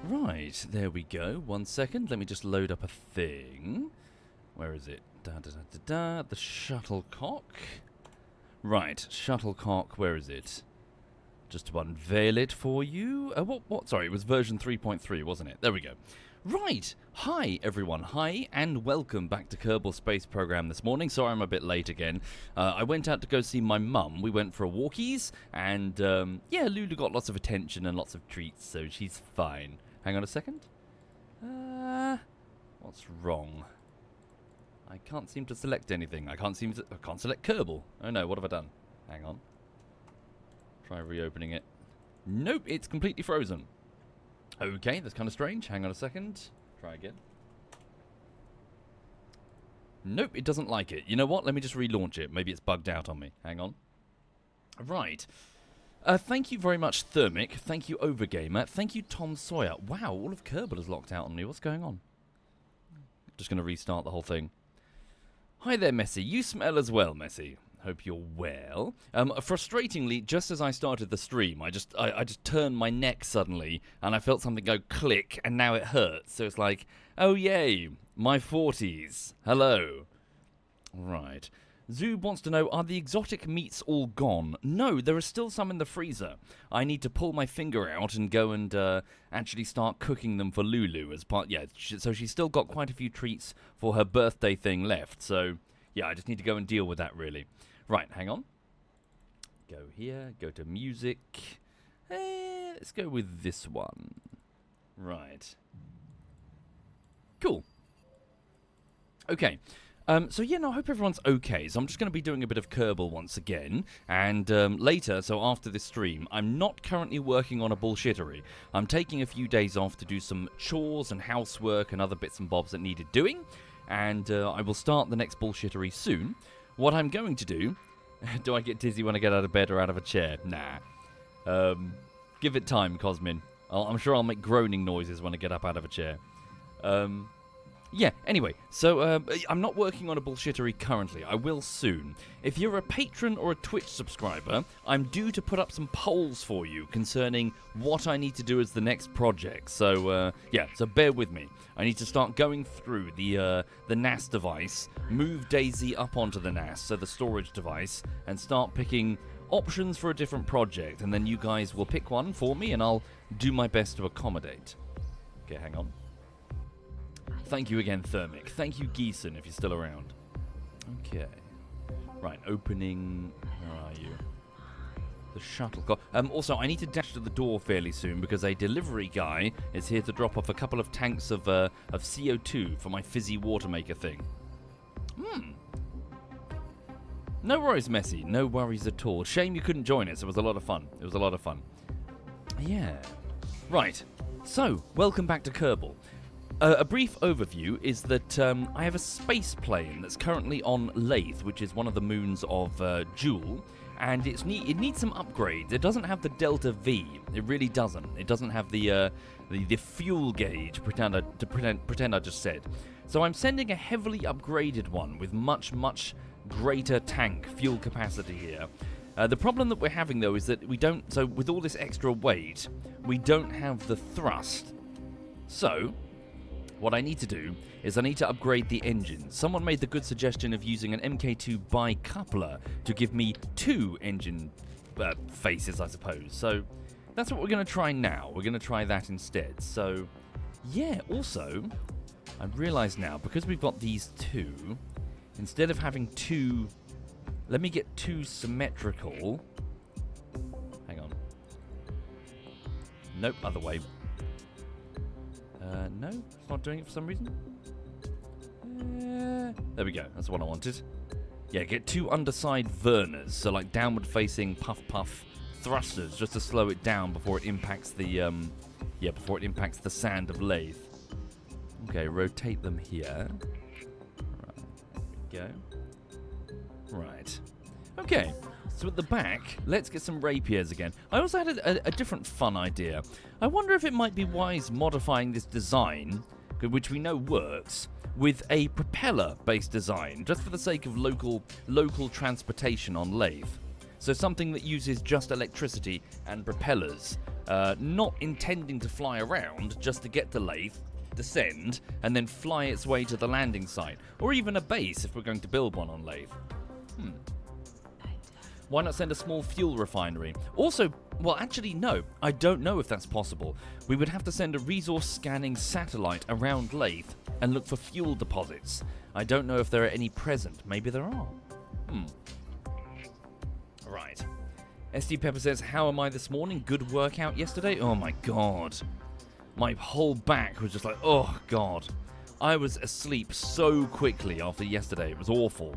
Right, there we go. 1 second, let me just load up a thing. Where is it? The shuttlecock. Right, shuttlecock, where is it? Just to unveil it for you. What? Sorry, it was version 3.3, wasn't it? There we go. Right, hi everyone, hi, and welcome back to Kerbal Space Program this morning. Sorry I'm a bit late again. I went out to go see my mum. We went for a walkies, and yeah, Lulu got lots of attention and lots of treats, so she's fine. Hang on a second. What's wrong? I can't seem to select anything. I can't select Kerbal. Oh no, what have I done? Hang on. Try reopening it. Nope, it's completely frozen. Okay, that's kind of strange. Hang on a second. Try again. Nope, it doesn't like it. You know what? Let me just relaunch it. Maybe it's bugged out on me. Hang on. Right. Thank you very much, Thermic. Thank you, Overgamer. Thank you, Tom Sawyer. Wow, all of Kerbal is locked out on me. What's going on? Just going to restart the whole thing. Hi there, Messi. You smell as well, Messi. Hope you're well. Frustratingly, just as I started the stream, I just turned my neck suddenly, and I felt something go click, and now it hurts. So it's like, oh yay, my 40s. Hello. Right. Zoob wants to know, are the exotic meats all gone? No, there are still some in the freezer. I need to pull my finger out and go and actually start cooking them for Lulu as part. Yeah, so she's still got quite a few treats for her birthday thing left. So yeah, I just need to go and deal with that really. Right, hang on. Go here, go to music. Let's go with this one. Right. Cool. Okay. So yeah, no, I hope everyone's okay. So I'm just going to be doing a bit of Kerbal once again. And later, so after this stream, I'm not currently working on a bullshittery. I'm taking a few days off to do some chores and housework and other bits and bobs that needed doing. And I will start the next bullshittery soon. What I'm going to do... Do I get dizzy when I get out of bed or out of a chair? Nah. Give it time, Cosmin. I'm sure I'll make groaning noises when I get up out of a chair. Yeah, anyway, so I'm not working on a bullshittery currently. I will soon. If you're a patron or a Twitch subscriber, I'm due to put up some polls for you concerning what I need to do as the next project. So, yeah, so bear with me. I need to start going through the NAS device, move Daisy up onto the NAS, so the storage device, and start picking options for a different project, and then you guys will pick one for me, and I'll do my best to accommodate. Okay, hang on. Thank you again, Thermic. Thank you, Geeson, if you're still around. Okay. Right, opening... Where are you? The shuttlecock. Also, I need to dash to the door fairly soon because a delivery guy is here to drop off a couple of tanks of CO2 for my fizzy water maker thing. No worries, Messi. No worries at all. Shame you couldn't join us. It was a lot of fun. It was a lot of fun. Yeah. Right. So, welcome back to Kerbal. A brief overview is that I have a space plane that's currently on Laythe, which is one of the moons of Joule, and it needs some upgrades. It doesn't have the Delta V. It really doesn't. It doesn't have the fuel gauge. Pretend I just said. So I'm sending a heavily upgraded one with much greater tank fuel capacity here. The problem that we're having though is that we don't. So with all this extra weight, we don't have the thrust. So what I need to do is I need to upgrade the engine. Someone made the good suggestion of using an MK2 bi-coupler to give me 2 engine faces, I suppose. So that's what we're going to try now. We're going to try that instead. So, yeah, also, I realise now, because we've got these 2, instead of having 2... Let me get 2 symmetrical. Hang on. Nope, other way. No, it's not doing it for some reason. There we go. That's what I wanted. Yeah, get 2 underside Verners, so like downward-facing puff thrusters, just to slow it down before it impacts the before it impacts the sand of Laythe. Okay, rotate them here. Right, there we go. Right. Okay. So at the back, let's get some rapiers again. I also had a different fun idea. I wonder if it might be wise modifying this design, which we know works, with a propeller-based design, just for the sake of local transportation on Laythe. So something that uses just electricity and propellers, not intending to fly around, just to get to Laythe, descend, and then fly its way to the landing site, or even a base if we're going to build one on Laythe. Why not send a small fuel refinery? Also, well, actually, no. I don't know if that's possible. We would have to send a resource scanning satellite around Laythe and look for fuel deposits. I don't know if there are any present. Maybe there are. Right. SD Pepper says, how am I this morning? Good workout yesterday? Oh my god. My whole back was just like, oh god. I was asleep so quickly after yesterday. It was awful.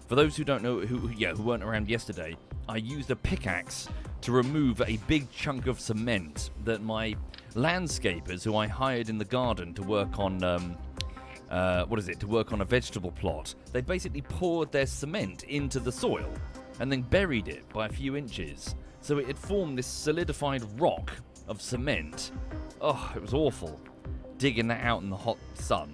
For those who don't know, who weren't around yesterday, I used a pickaxe to remove a big chunk of cement that my landscapers, who I hired in the garden to work on, to work on a vegetable plot, they basically poured their cement into the soil and then buried it by a few inches. So it had formed this solidified rock of cement. Oh, it was awful. Digging that out in the hot sun.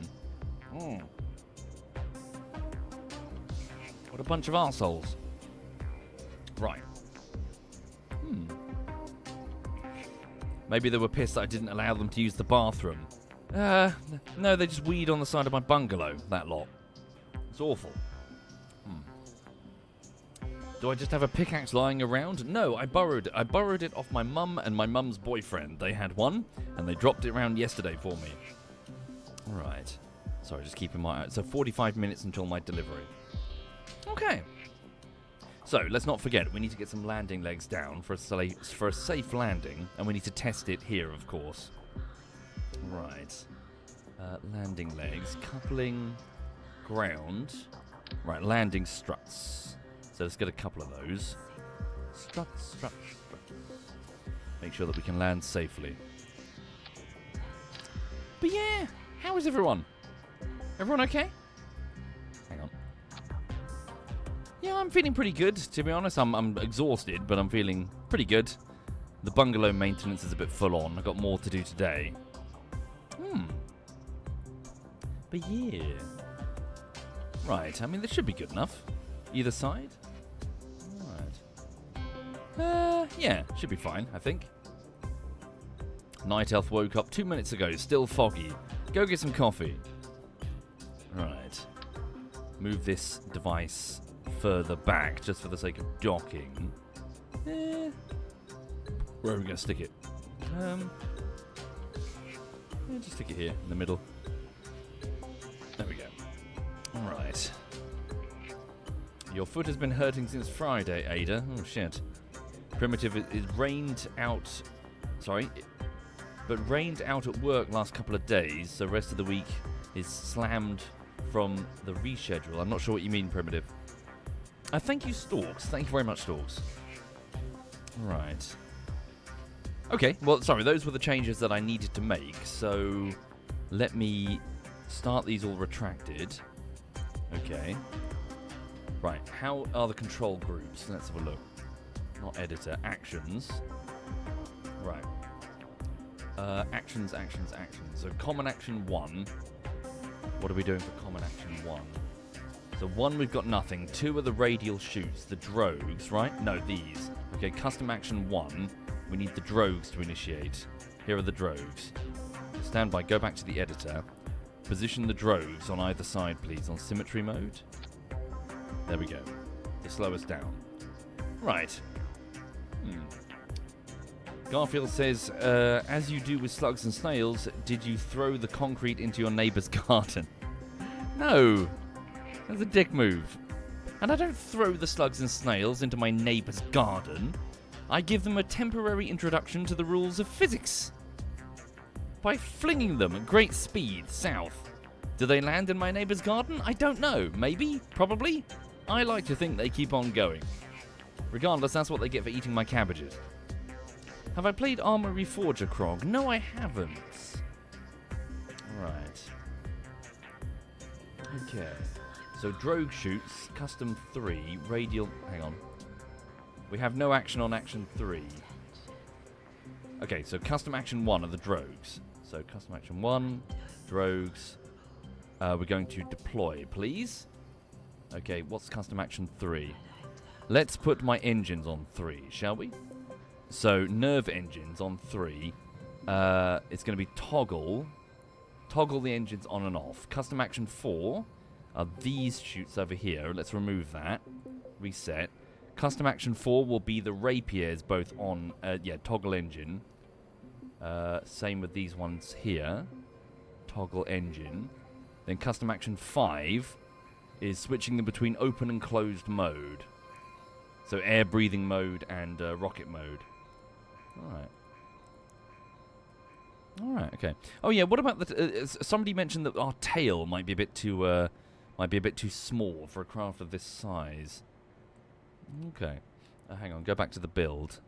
What a bunch of arseholes. Right. Maybe they were pissed that I didn't allow them to use the bathroom. No, they just weed on the side of my bungalow, that lot. It's awful. Do I just have a pickaxe lying around? No, I borrowed it off my mum and my mum's boyfriend. They had one, and they dropped it around yesterday for me. Alright. Sorry, just keeping my eye. So 45 minutes until my delivery. Okay. So, let's not forget, we need to get some landing legs down for a safe landing, and we need to test it here, of course. Right. Landing legs, coupling, ground. Right, landing struts. So let's get a couple of those. Struts. Make sure that we can land safely. But yeah, how is everyone? Everyone okay? Hang on. Yeah, I'm feeling pretty good, to be honest. I'm exhausted, but I'm feeling pretty good. The bungalow maintenance is a bit full on. I've got more to do today. But yeah. Right, I mean, this should be good enough. Either side? Right. Yeah, should be fine, I think. Night Elf woke up 2 minutes ago, still foggy. Go get some coffee. Right. Move this device further back, just for the sake of docking. Where are we going to stick it? Just stick it here in the middle. There we go. Alright. Your foot has been hurting since Friday, Ada. Oh, shit. Primitive is rained out... Sorry. But rained out at work last couple of days, so rest of the week is slammed from the reschedule. I'm not sure what you mean, Primitive. Thank you, Storks. Thank you very much, Storks. Right. Okay, well, sorry, those were the changes that I needed to make, so let me start these all retracted. Okay. Right, how are the control groups? Let's have a look. Not editor, actions. Right. Actions. So common action 1. What are we doing for common action 1? So 1, we've got nothing. 2 are the radial shoots, the drogues, right? No, these. Okay, custom action 1. We need the drogues to initiate. Here are the drogues. Stand by, go back to the editor. Position the drogues on either side, please, on symmetry mode. There we go. To slow us down. Right. Garfield says, as you do with slugs and snails, did you throw the concrete into your neighbour's garden? No. That's a dick move. And I don't throw the slugs and snails into my neighbour's garden. I give them a temporary introduction to the rules of physics by flinging them at great speed south. Do they land in my neighbour's garden? I don't know. Maybe? Probably? I like to think they keep on going. Regardless, that's what they get for eating my cabbages. Have I played Armour Reforger, Krog? No, I haven't. Right. Okay. So drogue shoots, custom 3, radial... Hang on. We have no action on action 3. Okay, so custom action 1 are the drogues. So custom action 1, drogues. We're going to deploy, please. Okay, what's custom action 3? Let's put my engines on 3, shall we? So nerve engines on 3. It's going to be toggle. Toggle the engines on and off. Custom action 4 are these shoots over here. Let's remove that. Reset. Custom action 4 will be the rapiers both on, toggle engine. Same with these ones here. Toggle engine. Then custom action 5 is switching them between open and closed mode. So air breathing mode and rocket mode. Alright, okay. Oh yeah, what about the... somebody mentioned that our tail might be a bit too small for a craft of this size. Okay. Hang on, go back to the build.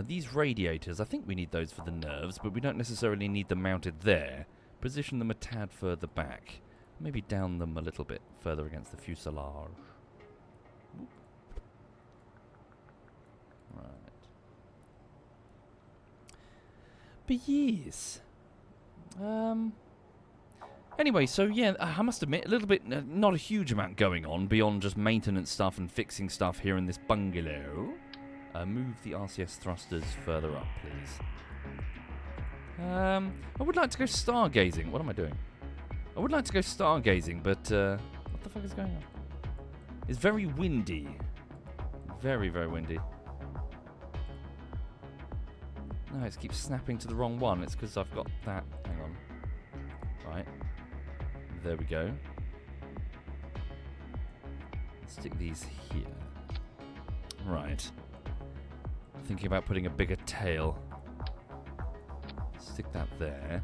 These radiators, I think we need those for the nerves, but we don't necessarily need them mounted there. Position them a tad further back. Maybe down them a little bit further against the fuselage. Right. But yes. Anyway, so yeah, I must admit, a little bit, not a huge amount going on beyond just maintenance stuff and fixing stuff here in this bungalow. Move the RCS thrusters further up, please. I would like to go stargazing. What am I doing? I would like to go stargazing, but what the fuck is going on? It's very windy. Very, very windy. No, it keeps snapping to the wrong one. It's because I've got that. Hang on. Right. There we go. Let's stick these here. Right. Thinking about putting a bigger tail. Stick that there.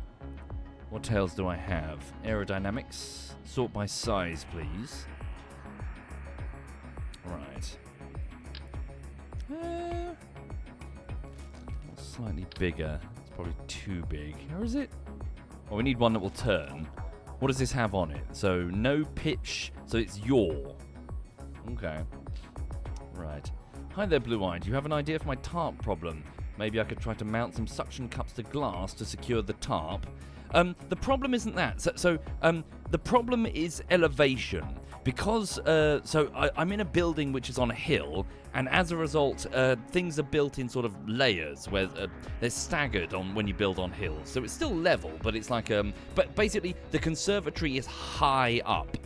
What tails do I have? Aerodynamics. Sort by size, please. Right. Slightly bigger. It's probably too big. Or is it? Well, we need one that will turn. What does this have on it? So, no pitch. So, it's yaw. Okay. Right. Hi there, Blue Eye. Do you have an idea for my tarp problem? Maybe I could try to mount some suction cups to glass to secure the tarp. The problem isn't that. The problem is elevation. Because, I'm in a building which is on a hill, and as a result, things are built in sort of layers, where they're staggered on when you build on hills. So it's still level, but it's like, but basically, the conservatory is high up.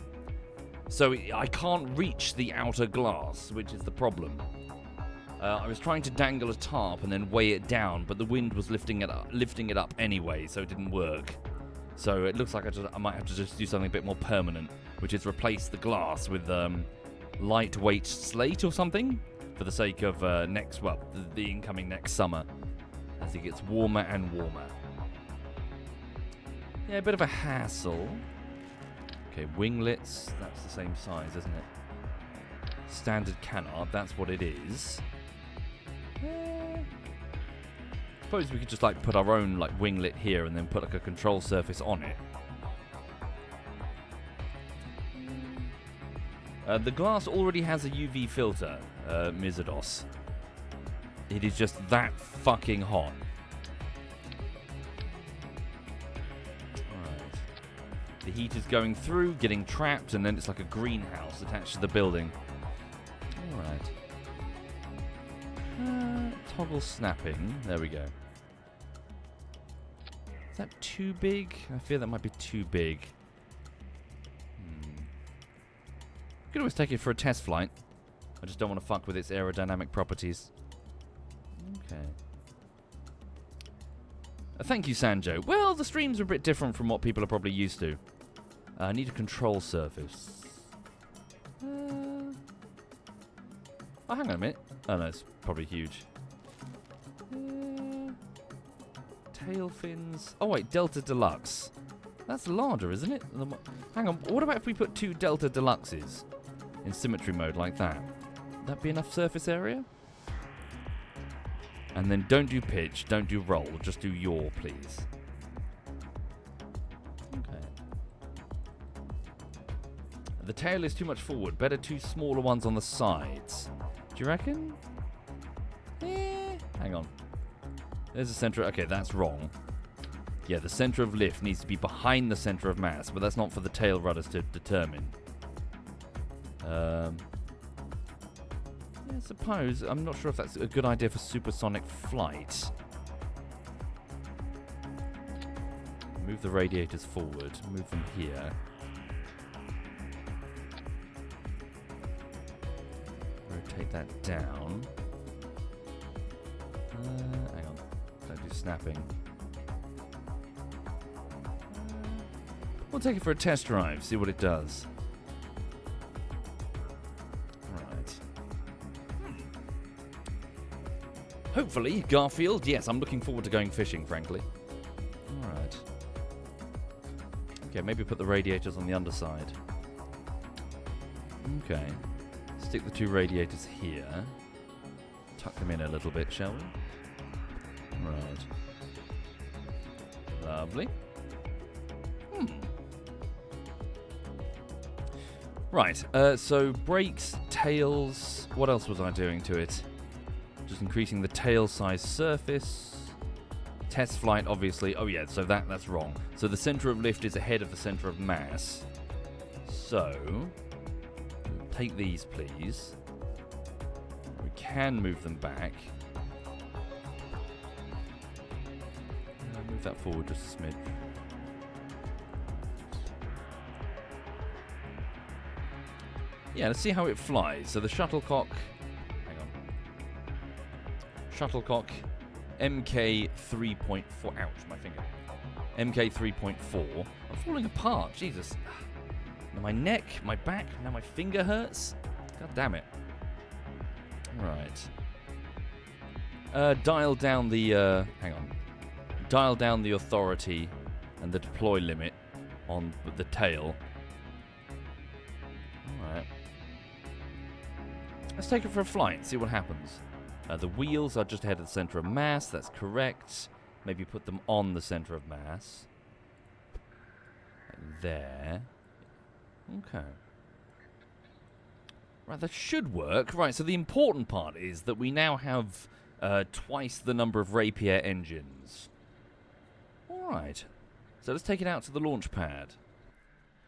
So I can't reach the outer glass, which is the problem. I was trying to dangle a tarp and then weigh it down, but the wind was lifting it up anyway, so it didn't work. So it looks like I might have to just do something a bit more permanent, which is replace the glass with lightweight slate or something, for the sake of the incoming next summer, as it gets warmer and warmer. Yeah, a bit of a hassle. Okay, winglets, that's the same size, isn't it? Standard canard, that's what it is. Suppose we could just like put our own like winglet here and then put like a control surface on it. The glass already has a UV filter, Mizados. It is just that fucking hot. Alright. The heat is going through, getting trapped, and then it's like a greenhouse attached to the building. Alright. Toggle snapping. There we go. Is that too big? I fear that might be too big. You could always take it for a test flight. I just don't want to fuck with its aerodynamic properties. Okay. Thank you, Sanjo. Well, the streams are a bit different from what people are probably used to. I need a control surface. Oh, hang on a minute. Oh, no, it's probably huge. Tail fins. Oh, wait, Delta Deluxe. That's larger, isn't it? Hang on, what about if we put 2 Delta Deluxes in symmetry mode like that? Would that be enough surface area? And then don't do pitch, don't do roll, just do yaw, please. Okay. The tail is too much forward. Better 2 smaller ones on the sides. Do you reckon? Hang on. There's the center. Okay, that's wrong. Yeah, the center of lift needs to be behind the center of mass, but that's not for the tail rudders to determine. Yeah, I suppose. I'm not sure if that's a good idea for supersonic flight. Move the radiators forward. Move them here. Rotate that down. Hang on. Don't do snapping. We'll take it for a test drive, see what it does. Right. Hopefully, Garfield. Yes, I'm looking forward to going fishing, frankly. Alright. Okay, maybe put the radiators on the underside. Okay. Stick the 2 radiators here. Tuck them in a little bit, shall we? Right. Lovely. Right, so brakes, tails, what else was I doing to it? Just increasing the tail size surface. Test flight, obviously. Oh yeah, so that's wrong. So the center of lift is ahead of the center of mass. So, take these, please. We can move them back. Move that forward just a smidge. Yeah, let's see how it flies. So the shuttlecock... Hang on. Shuttlecock MK 3.4... Ouch, my finger. MK 3.4. I'm falling apart, Jesus. Now my neck, my back, now my finger hurts. God damn it. Right. Dial down the... hang on. Dial down the authority and the deploy limit on the tail. Alright. Let's take it for a flight, see what happens. The wheels are just ahead of the center of mass, that's correct. Maybe put them on the center of mass. There. Okay. Right, that should work. Right, so the important part is that we now have twice the number of Rapier engines. Alright, so let's take it out to the launch pad.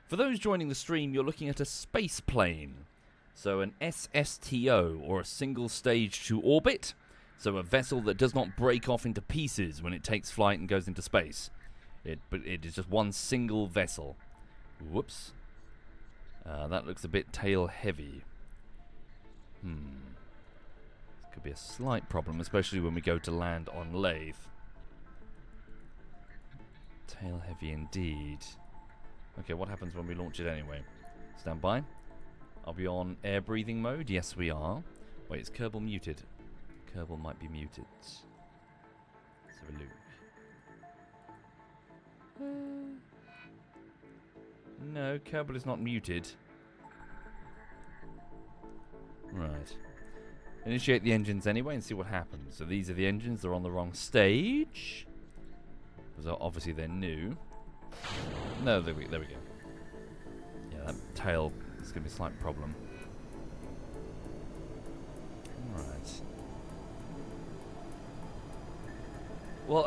For those joining the stream, you're looking at a space plane. So an SSTO, or a single stage to orbit. So a vessel that does not break off into pieces when it takes flight and goes into space. But it is just one single vessel. Whoops. That looks a bit tail heavy. Could be a slight problem, especially when we go to land on Laythe. Tail heavy indeed. Okay, what happens when we launch it anyway? Stand by. Are we on air breathing mode? Yes, we are. Wait, is Kerbal muted? Kerbal might be muted. Let's have a look. No, Kerbal is not muted. Right. Initiate the engines anyway and see what happens. So these are the engines. They're on the wrong stage. Because obviously they're new. No, there we go. Yeah, that tail is going to be a slight problem. Alright. Well,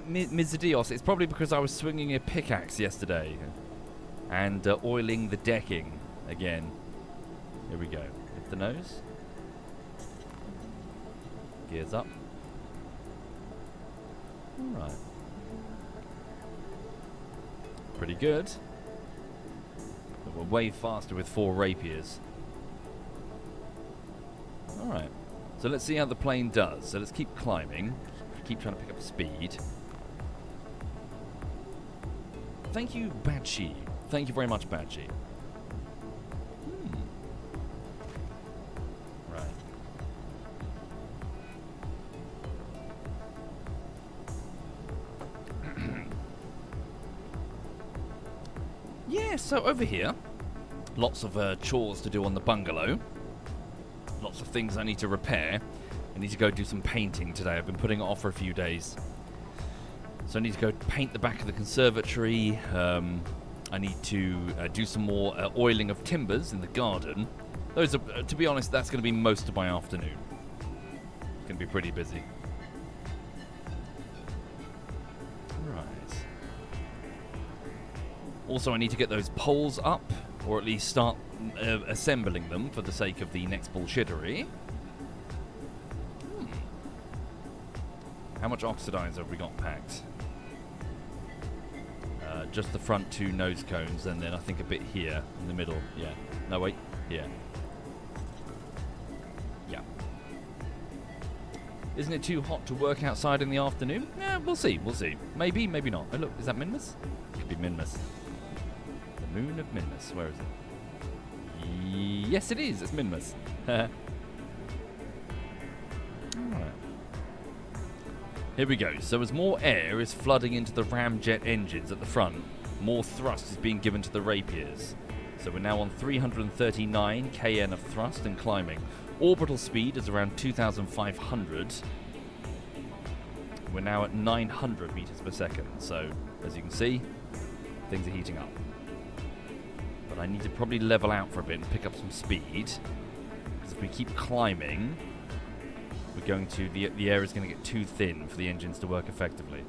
Mizadios, it's probably because I was swinging a pickaxe yesterday. And oiling the decking again. Here we go. Lift the nose. Gears up. Alright. Pretty good. But we're way faster with 4 rapiers. Alright. So let's see how the plane does. So let's keep climbing. Keep trying to pick up speed. Thank you, Badshi. Thank you very much, Badgie. Right. Yeah, so over here, lots of chores to do on the bungalow. Lots of things I need to repair. I need to go do some painting today. I've been putting it off for a few days. So I need to go paint the back of the conservatory. I need to do some more oiling of timbers in the garden. Those are, to be honest, that's going to be most of my afternoon. It's going to be pretty busy. Right. Also, I need to get those poles up, or at least start assembling them for the sake of the next bullshittery. How much oxidizer have we got packed? Just the front 2 nose cones, and then I think a bit here in the middle. Yeah. No, wait. Here. Yeah. Isn't it too hot to work outside in the afternoon? Yeah, we'll see. We'll see. Maybe, maybe not. Oh, look. Is that Minmus? Could be Minmus. The moon of Minmus. Where is it? Yes, it is. It's Minmus. Alright. Here we go. So as more air is flooding into the ramjet engines at the front, more thrust is being given to the rapiers. So we're now on 339 kN of thrust and climbing. Orbital speed is around 2,500. We're now at 900 meters per second. So as you can see, things are heating up. But I need to probably level out for a bit and pick up some speed. Because if we keep climbing, we're going to, the air is going to get too thin for the engines to work effectively.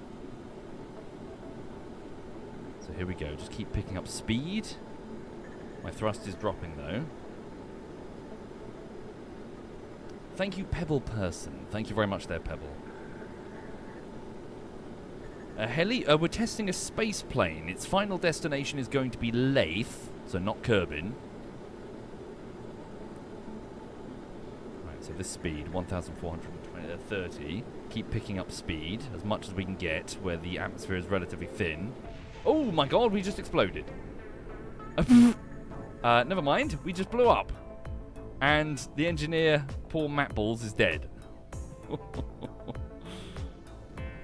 So here we go, just keep picking up speed. My thrust is dropping though. Thank you, Pebble Person. Thank you very much there, Pebble. Heli, we're testing a space plane. Its final destination is going to be Laythe, so not Kerbin. So this speed, 1,430. Keep picking up speed as much as we can get where the atmosphere is relatively thin. Oh my god, we just exploded. Never mind, we just blew up. And the engineer, Paul Matballs, is dead.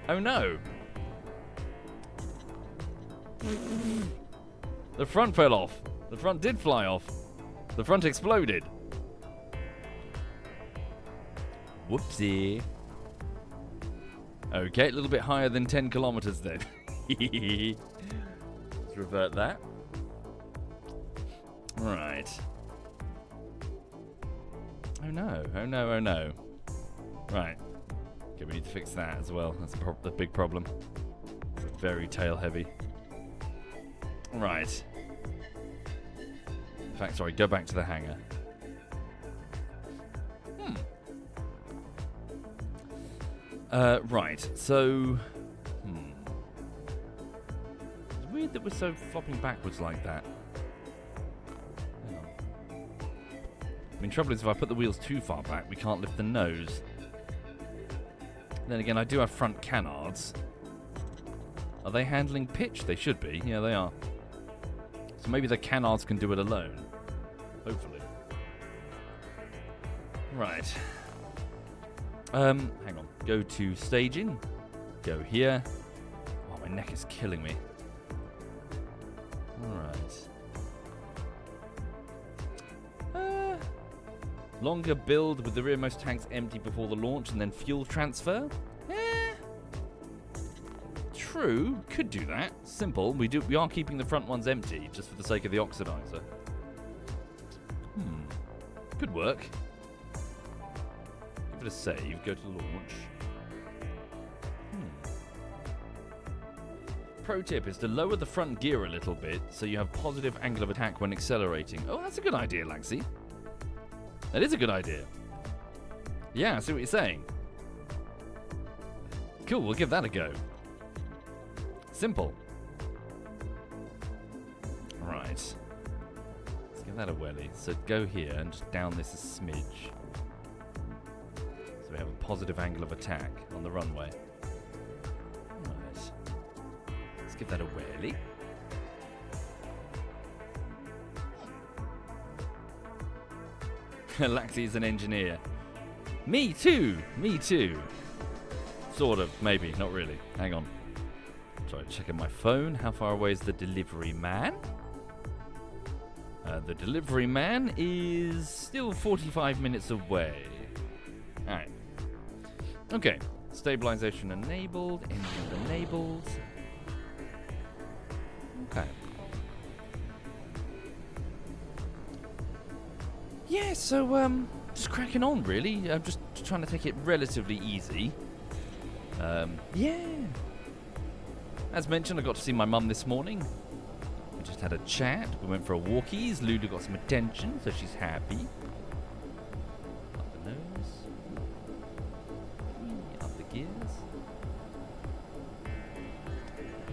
Oh no. The front fell off. The front did fly off. The front exploded. Whoopsie. Okay, a little bit higher than 10 kilometers then. Let's revert that. Right. Oh no, oh no, oh no. Right. Okay, we need to fix that as well. That's the big problem. It's very tail heavy. Right. In fact, sorry, go back to the hangar. Right, so... It's weird that we're so flopping backwards like that. Hang on. I mean, trouble is if I put the wheels too far back, we can't lift the nose. Then again, I do have front canards. Are they handling pitch? They should be. Yeah, they are. So maybe the canards can do it alone. Hopefully. Right. Hang on. Go to staging. Go here. Oh, my neck is killing me. Alright. Longer build with the rearmost tanks empty before the launch and then fuel transfer? True. Could do that. Simple. We are keeping the front ones empty just for the sake of the oxidizer. Could work. Give it a save. Go to launch. Pro tip is to lower the front gear a little bit so you have positive angle of attack when accelerating. Oh, that's a good idea, Laxi. That is a good idea. Yeah, I see what you're saying. Cool, we'll give that a go. Simple. Right. Let's give that a whirly. So go here and just down this a smidge. So we have a positive angle of attack on the runway. Right. Let's give that a whirly. Laxi's an engineer. Me too. Me too. Sort of. Maybe. Not really. Hang on. Sorry, checking my phone. How far away is the delivery man? The delivery man is still 45 minutes away. Alright. Okay. Stabilization enabled. Engine enabled. Okay. Yeah, so, just cracking on, really. I'm just trying to take it relatively easy. Yeah. As mentioned, I got to see my mum this morning. We just had a chat. We went for a walkies. Lulu got some attention, so she's happy. Up the nose. Up the gears.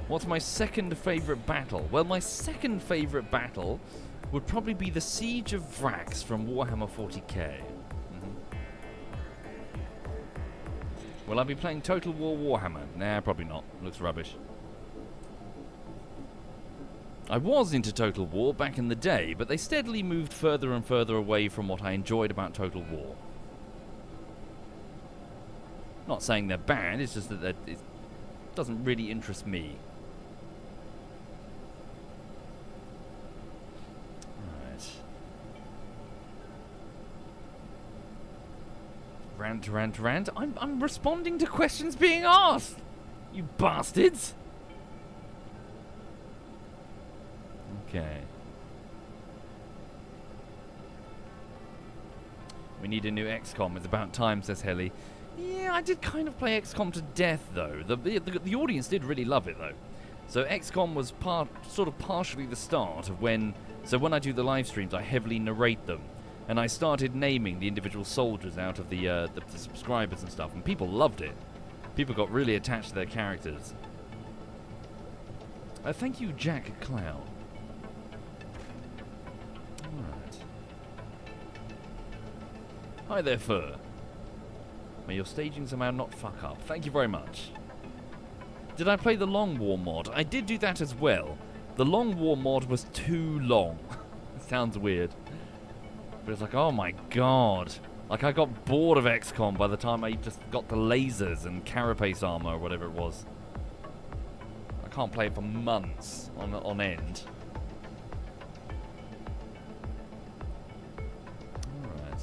What's my second favourite battle? Well, my second favourite battle would probably be the Siege of Vrax from Warhammer 40k. Will I be playing Total War Warhammer? Nah, probably not. Looks rubbish. I was into Total War back in the day, but they steadily moved further and further away from what I enjoyed about Total War. Not saying they're bad, it's just that it doesn't really interest me. Rant. I'm responding to questions being asked. You bastards. Okay. We need a new XCOM. It's about time, says Helly. Yeah, I did kind of play XCOM to death, though. The audience did really love it, though. So XCOM was sort of partially the start of when... So when I do the live streams, I heavily narrate them. And I started naming the individual soldiers out of the subscribers and stuff, and people loved it. People got really attached to their characters. Thank you, Jack Clown. Alright. Hi there, Fur. May your staging somehow not fuck up. Thank you very much. Did I play the Long War mod? I did do that as well. The Long War mod was too long. It sounds weird. But it's like, oh my god. Like, I got bored of XCOM by the time I just got the lasers and carapace armor or whatever it was. I can't play it for months on end. Alright.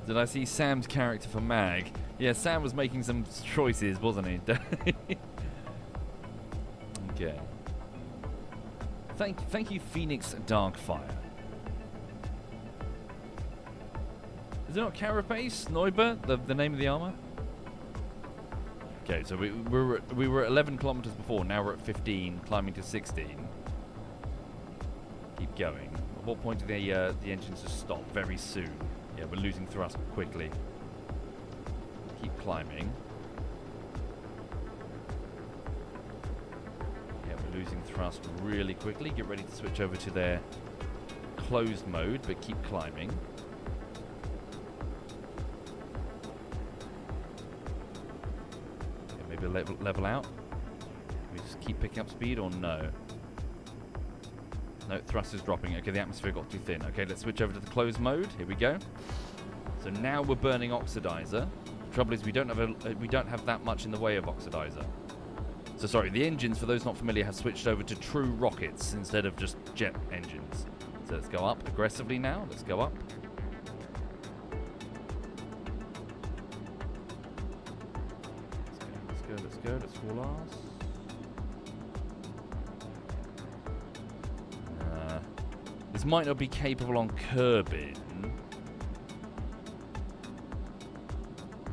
Did I see Sam's character for Mag? Yeah, Sam was making some choices, wasn't he? Okay. Thank you, Phoenix Darkfire. Is it not Carapace? Neubert? The name of the armor? Okay, so we were at 11 kilometers before, now we're at 15, climbing to 16. Keep going. At what point do the engines just stop? Very soon. Yeah, we're losing thrust quickly. Keep climbing. Yeah, we're losing thrust really quickly. Get ready to switch over to their closed mode, but keep climbing. Okay, maybe level out. We just keep picking up speed, or no? No, thrust is dropping. Okay, the atmosphere got too thin. Okay, let's switch over to the closed mode. Here we go. So now we're burning oxidizer. The trouble is we don't have that much in the way of oxidizer. So sorry, the engines, for those not familiar, have switched over to true rockets instead of just jet engines. So let's go up aggressively now. Let's go up. Let's go. Let's fall off. This might not be capable on Kerbin.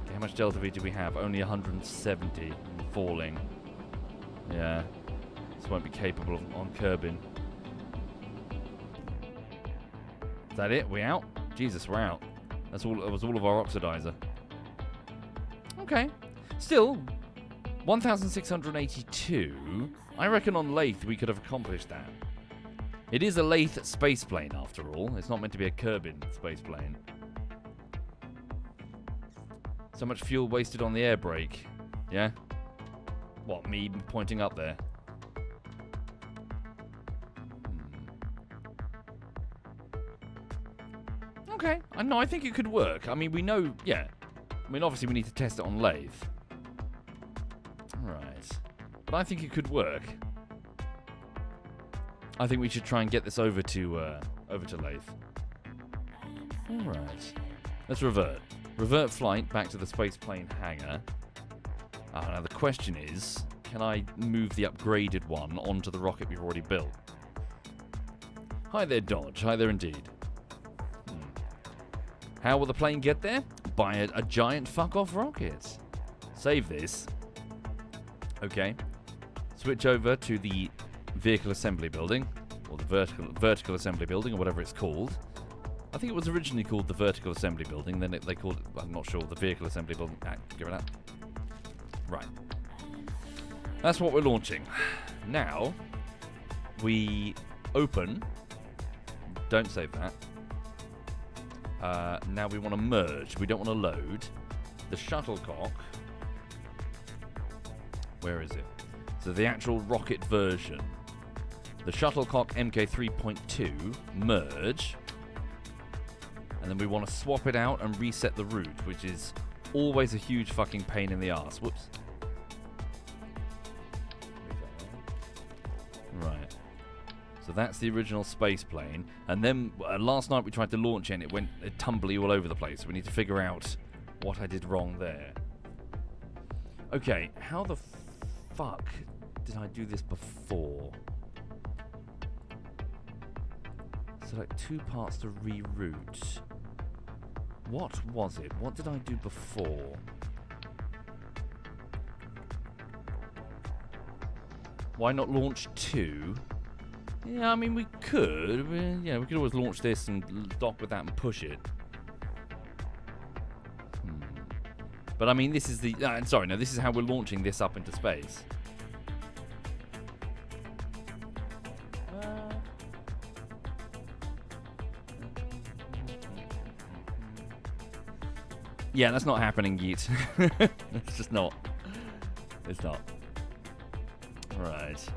Okay, how much Delta V do we have? Only 170 and falling. Yeah, this won't be capable on Kerbin. Is that it? We out? Jesus, we're out. That was all of our oxidizer. Okay. Still, 1,682. I reckon on Laythe we could have accomplished that. It is a Laythe space plane, after all. It's not meant to be a Kerbin space plane. So much fuel wasted on the air brake. Yeah? What, me pointing up there? Okay. No, I think it could work. I mean, we know, yeah. I mean, obviously we need to test it on Laythe. Right. But I think it could work. I think we should try and get this over to Laythe. Alright. Let's revert. Revert flight back to the space plane hangar. Now the question is, can I move the upgraded one onto the rocket we've already built? Hi there, Dodge. Hi there indeed. How will the plane get there? By a giant fuck-off rocket. Save this. Okay. Switch over to the vehicle assembly building, or the vertical assembly building, or whatever it's called. I think it was originally called the vertical assembly building, then they called it, I'm not sure, the vehicle assembly building. Give it up. Right. That's what we're launching. Now, we open. Don't save that. Now we want to merge. We don't want to load. The shuttlecock. Where is it? So the actual rocket version. The shuttlecock MK3.2 merge. And then we want to swap it out and reset the route, which is always a huge fucking pain in the ass. Whoops. Right. So that's the original space plane. And then last night we tried to launch it and it went tumbly all over the place. So we need to figure out what I did wrong there. Okay, how the fuck did I do this before? Select 2 parts to reroute. What was it? What did I do before? Why not launch 2? Yeah, I mean, we could. We could always launch this and dock with that and push it. But I mean, this is the... this is how we're launching this up into space. Yeah, that's not happening, Yeet. It's just not. It's not. Right.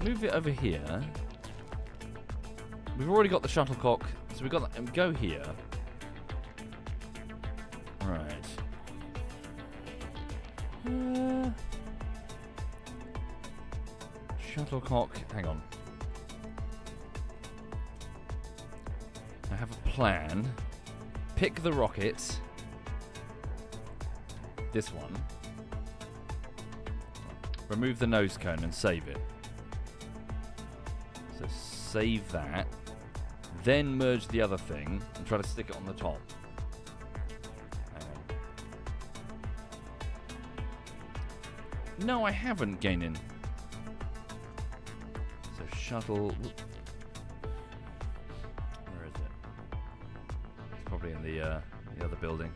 Move it over here. We've already got the shuttlecock, so we've got that. Go here. Right. Shuttlecock. Hang on. I have a plan. Pick the rocket. This one. Remove the nose cone and save it. So save that. Then merge the other thing and try to stick it on the top. Hang on. No, I haven't, Gainin. So shuttle. Where is it? It's probably in the The other building.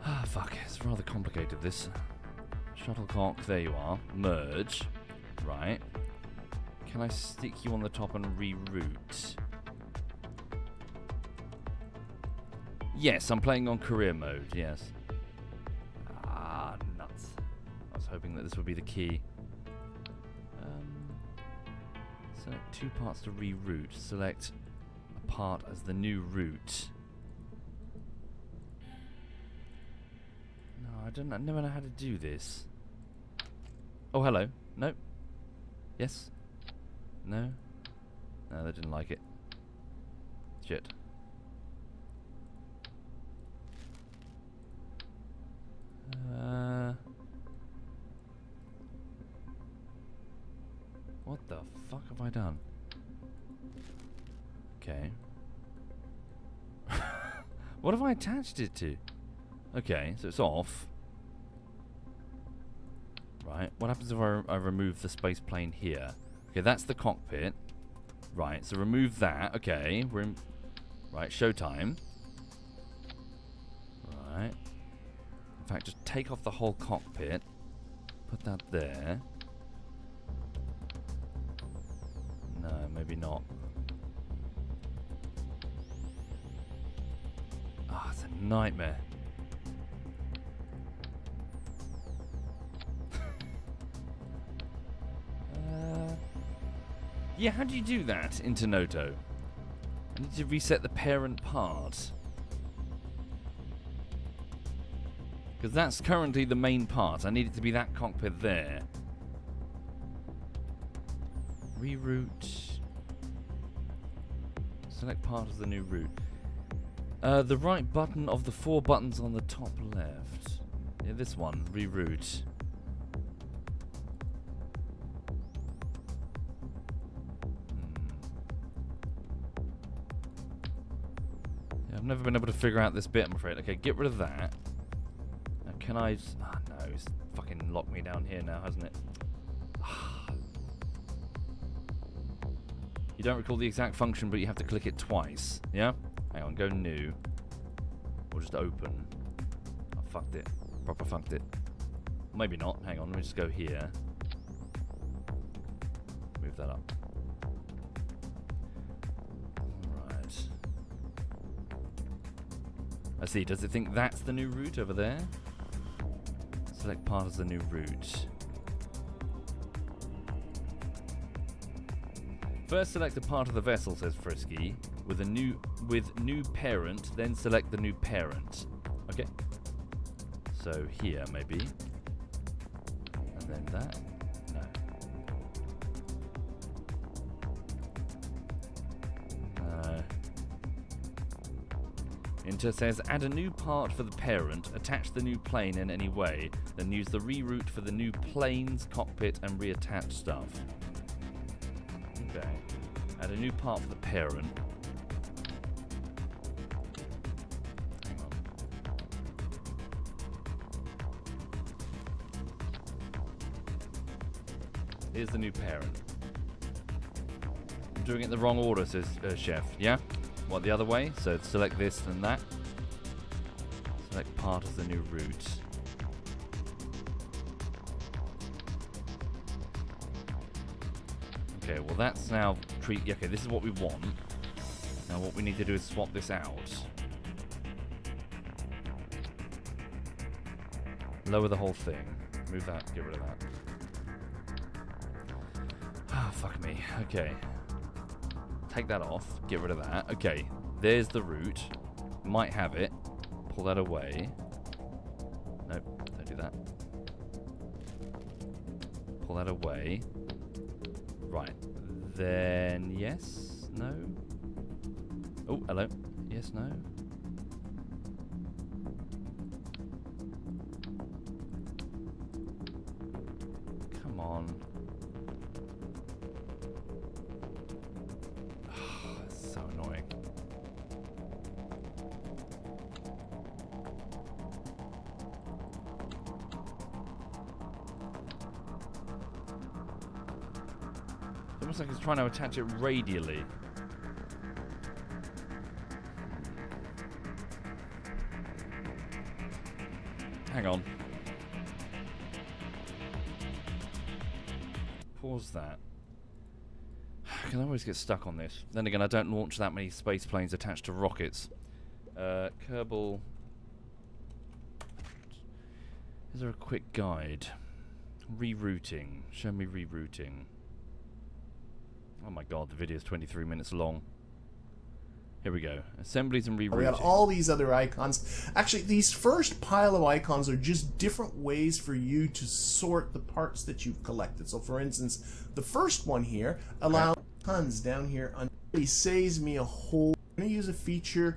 Ah, fuck. It's rather complicated, this. Shuttlecock, there you are. Merge. Right. Can I stick you on the top and reroute? Yes, I'm playing on career mode, yes. Ah, nuts. I was hoping that this would be the key. Select 2 parts to reroute. Select a part as the new route. No, I never know how to do this. Oh, hello. Nope. Yes. No. No, they didn't like it. Shit. What the fuck have I done? Okay. What have I attached it to? Okay, so it's off. Right, what happens if I remove the space plane here? Okay, that's the cockpit. Right, so remove that. Okay, we're in... Right, showtime. Right. In fact, just take off the whole cockpit. Put that there. No, maybe not. Ah, it's a nightmare. Yeah, how do you do that into Noto? I need to reset the parent part. Because that's currently the main part. I need it to be that cockpit there. Reroute. Select part of the new route. The right button of the 4 buttons on the top left. Yeah, this one. Reroute. Yeah, I've never been able to figure out this bit, I'm afraid. Okay, get rid of that. Now, can I... Ah, no, it's fucking locked me down here now, hasn't it? You don't recall the exact function, but you have to click it twice. Yeah? Hang on, go new. Or just open. I fucked it. Proper fucked it. Maybe not. Hang on, let me just go here. Move that up. Alright. I see. Does it think that's the new route over there? Select part as the new route. First select a part of the vessel, says Frisky, with new parent, then select the new parent. Okay. So here maybe. And then that. No. Inter says add a new part for the parent, attach the new plane in any way, then use the reroute for the new plane's cockpit and reattach stuff. Okay. Add a new part for the parent. Hang on. Here's the new parent. I'm doing it in the wrong order, says Chef. Yeah? What, the other way? So select this, then that. Select part as the new route. Okay, well that's now okay, this is what we want. Now what we need to do is swap this out. Lower the whole thing. Move that, get rid of that. Ah, fuck me. Okay. Take that off, get rid of that. Okay, there's the route. Might have it. Pull that away. Nope, don't do that. Pull that away. Right. Then yes, no. Oh, hello. Yes, no. Come on. That's so annoying. It's almost like it's trying to attach it radially. Hang on. Pause that. I can always get stuck on this. Then again, I don't launch that many space planes attached to rockets. Kerbal. Is there a quick guide? Rerouting. Show me rerouting. Oh my god, the video is 23 minutes long. Here we go. Assemblies and rerouting. We got all these other icons. Actually, these first pile of icons are just different ways for you to sort the parts that you've collected. So, for instance, the first one here allows tons down here. It saves me a whole... I'm going to use a feature.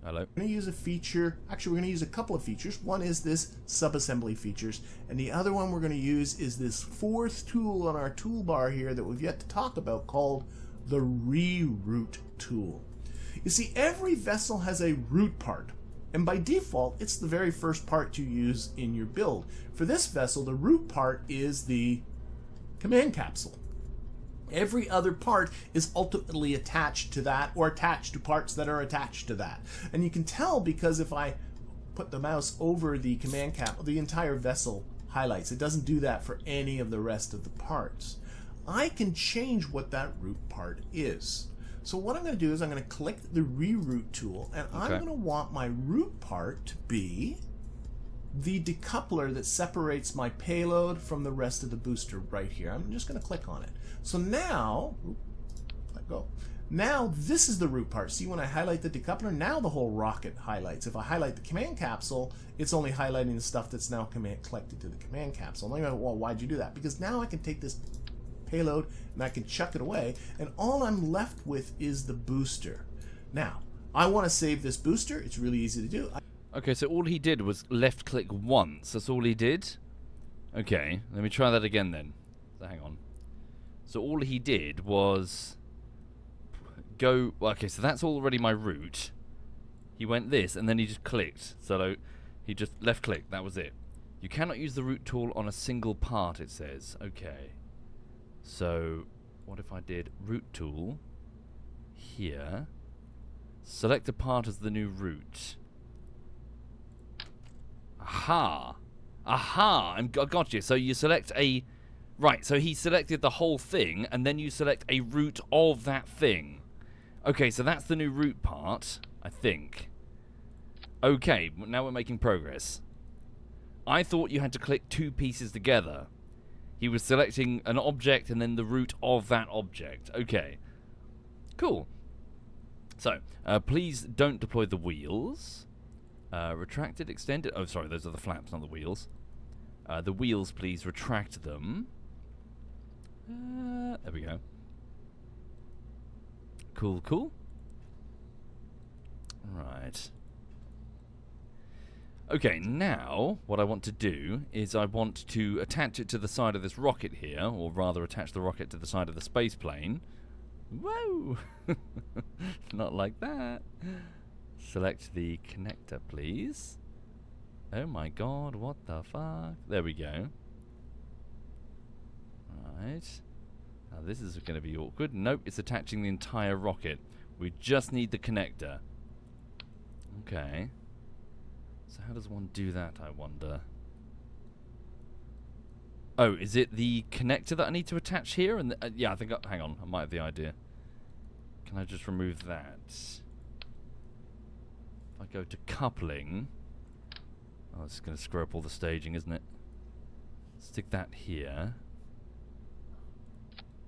Hello. I'm going to use a feature. Actually, we're going to use a couple of features. One is this subassembly features, and the other one we're going to use is this fourth tool on our toolbar here that we've yet to talk about, called the reroute tool. You see, every vessel has a root part, and by default, it's the very first part you use in your build. For this vessel, the root part is the command capsule. Every other part is ultimately attached to that, or attached to parts that are attached to that. And you can tell because if I put the mouse over the command capsule, the entire vessel highlights. It doesn't do that for any of the rest of the parts. I can change what that root part is. So what I'm going to do is I'm going to click the reroute tool, and I'm going to want my root part to be the decoupler that separates my payload from the rest of the booster right here. I'm just going to click on it. So now, let go. Now this is the root part. See, when I highlight the decoupler, now the whole rocket highlights. If I highlight the command capsule, it's only highlighting the stuff that's now collected to the command capsule. And I'm like, well, why'd you do that? Because now I can take this payload and I can chuck it away, and all I'm left with is the booster. Now, I want to save this booster. It's really easy to do. Okay, so all he did was left click once. That's all he did? Okay, let me try that again then. So hang on. So all he did was go... Okay, so that's already my route. He went this, and then he just clicked. So he just left clicked. That was it. You cannot use the route tool on a single part, it says. Okay. So, what if I did route tool here, select a part as the new route. Aha! Aha! I got you. So you select a... Right, so he selected the whole thing, and then you select a route of that thing. Okay, so that's the new route part, I think. Okay, now we're making progress. I thought you had to click two pieces together. He was selecting an object and then the root of that object. Okay. Cool. So, please don't deploy the wheels. Retracted, extended. Oh, sorry, those are the flaps, not the wheels. The wheels, please retract them. There we go. Cool, cool. Right. Okay, now what I want to do is I want to attach it to the side of this rocket here, or rather attach the rocket to the side of the space plane. Whoa! Not like that. Select the connector, please. Oh my god, what the fuck? There we go. Right. Now this is going to be awkward. Nope, it's attaching the entire rocket. We just need the connector. Okay. So how does one do that, I wonder? Oh, is it the connector that I need to attach here? And yeah, I think... hang on, I might have the idea. Can I just remove that? If I go to coupling... Oh, it's going to screw up all the staging, isn't it? Stick that here.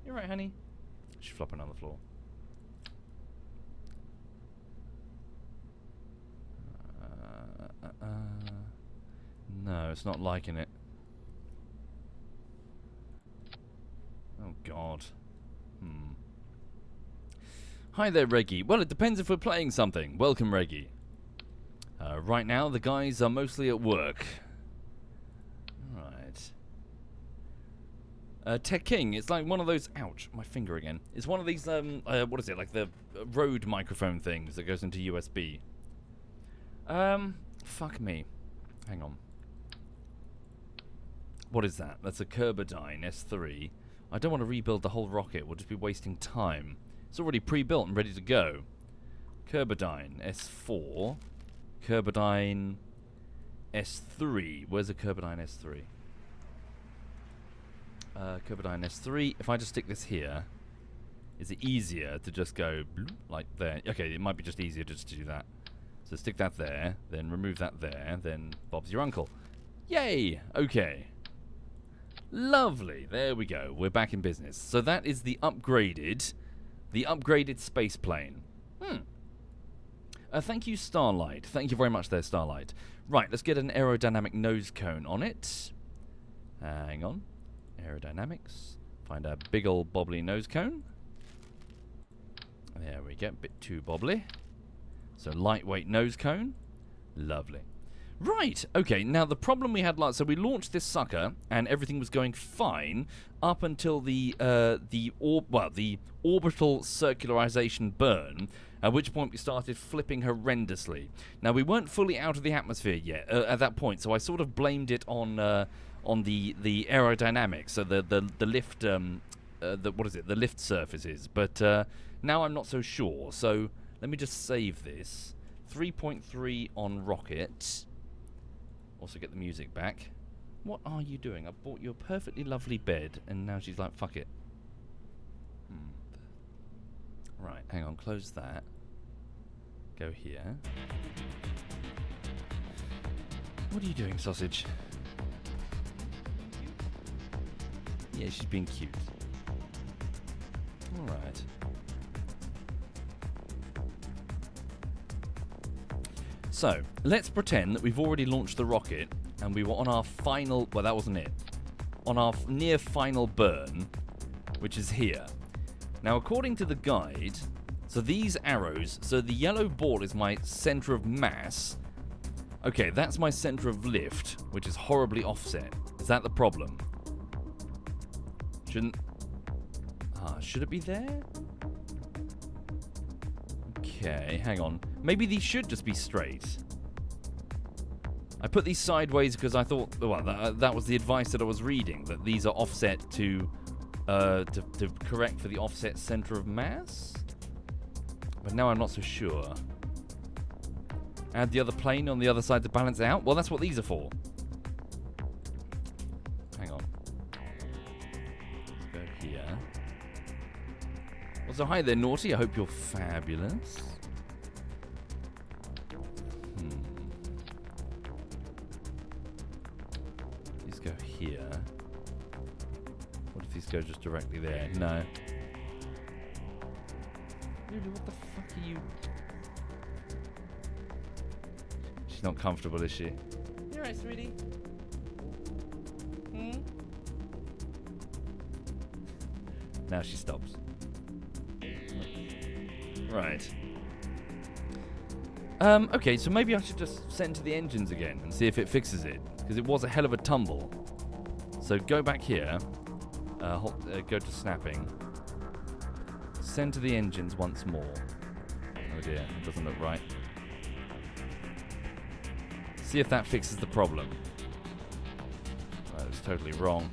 You're right, honey. She's flopping on the floor. No, it's not liking it. Oh, God. Hi there, Reggie. Well, it depends if we're playing something. Welcome, Reggie. Right now, the guys are mostly at work. Right. Tech King, it's like one of those... Ouch, my finger again. It's one of these, what is it, like the Rode microphone things that goes into USB. Fuck me. Hang on. What is that? That's a Kerberdyne S3. I don't want to rebuild the whole rocket. We'll just be wasting time. It's already pre-built and ready to go. Kerberdyne S4. Kerberdyne S3. Where's a Carbonine S3? Carbonine S3. If I just stick this here, is it easier to just go like there? Okay, it might be just easier just to do that. So stick that there, then remove that there, then Bob's your uncle. Yay! Okay. Lovely. There we go. We're back in business. So that is the upgraded space plane. Thank you, Starlight. Thank you very much there, Starlight. Right, let's get an aerodynamic nose cone on it. Hang on. Aerodynamics. Find a big old bobbly nose cone. There we go. Bit too bobbly. So lightweight nose cone. Lovely. Right, okay, now the problem we had so we launched this sucker and everything was going fine up until the orbital circularization burn, at which point we started flipping horrendously. Now we weren't fully out of the atmosphere yet at that point, so I sort of blamed it on the aerodynamics, so the lift the lift surfaces, but now I'm not so sure. So let me just save this. 3.3 on rocket. Also get the music back. What are you doing? I bought you a perfectly lovely bed, and now she's like, fuck it. Right, hang on, close that. Go here. What are you doing, sausage? Yeah, she's being cute. Alright. So, let's pretend that we've already launched the rocket and we were on our final, well, that wasn't it, on our near final burn, which is here. Now, according to the guide, so these arrows, so the yellow ball is my center of mass. Okay, that's my center of lift, which is horribly offset. Is that the problem? Should it be there? Okay, hang on. Maybe these should just be straight. I put these sideways because I thought, well, that was the advice that I was reading, that these are offset to correct for the offset center of mass. But now I'm not so sure. Add the other plane on the other side to balance it out. Well, that's what these are for. Hang on. Let's go here. Well, so hi there, Naughty. I hope you're fabulous. These go here. What if these go just directly there? No. Really, what the fuck are you... She's not comfortable, is she? You alright, sweetie? Now she stops. Right. Okay, so maybe I should just send to the engines again and see if it fixes it, because it was a hell of a tumble. So go back here, go to snapping, send to the engines once more. Oh dear, it doesn't look right. See if that fixes the problem. That was totally wrong.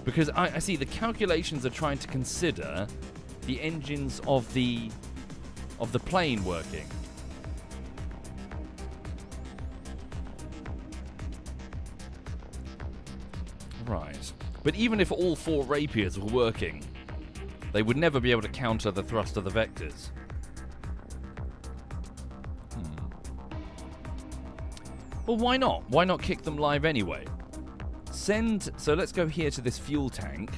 Because I see the calculations are trying to consider the engines of the plane working. Right. But even if all 4 rapiers were working, they would never be able to counter the thrust of the vectors. Well, why not? Why not kick them live anyway? So let's go here to this fuel tank.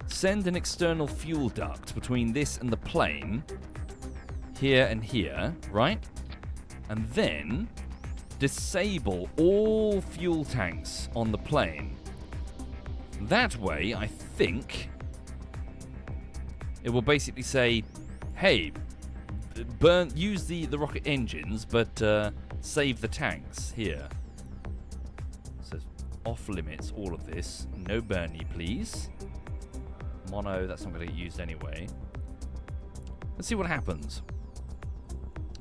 Send an external fuel duct between this and the plane. Here and here, right? And then disable all fuel tanks on the plane. That way, I think it will basically say, hey, use the rocket engines, but save the tanks here. So off limits all of this. No Bernie, please. Mono, that's not going to get used anyway. Let's see what happens.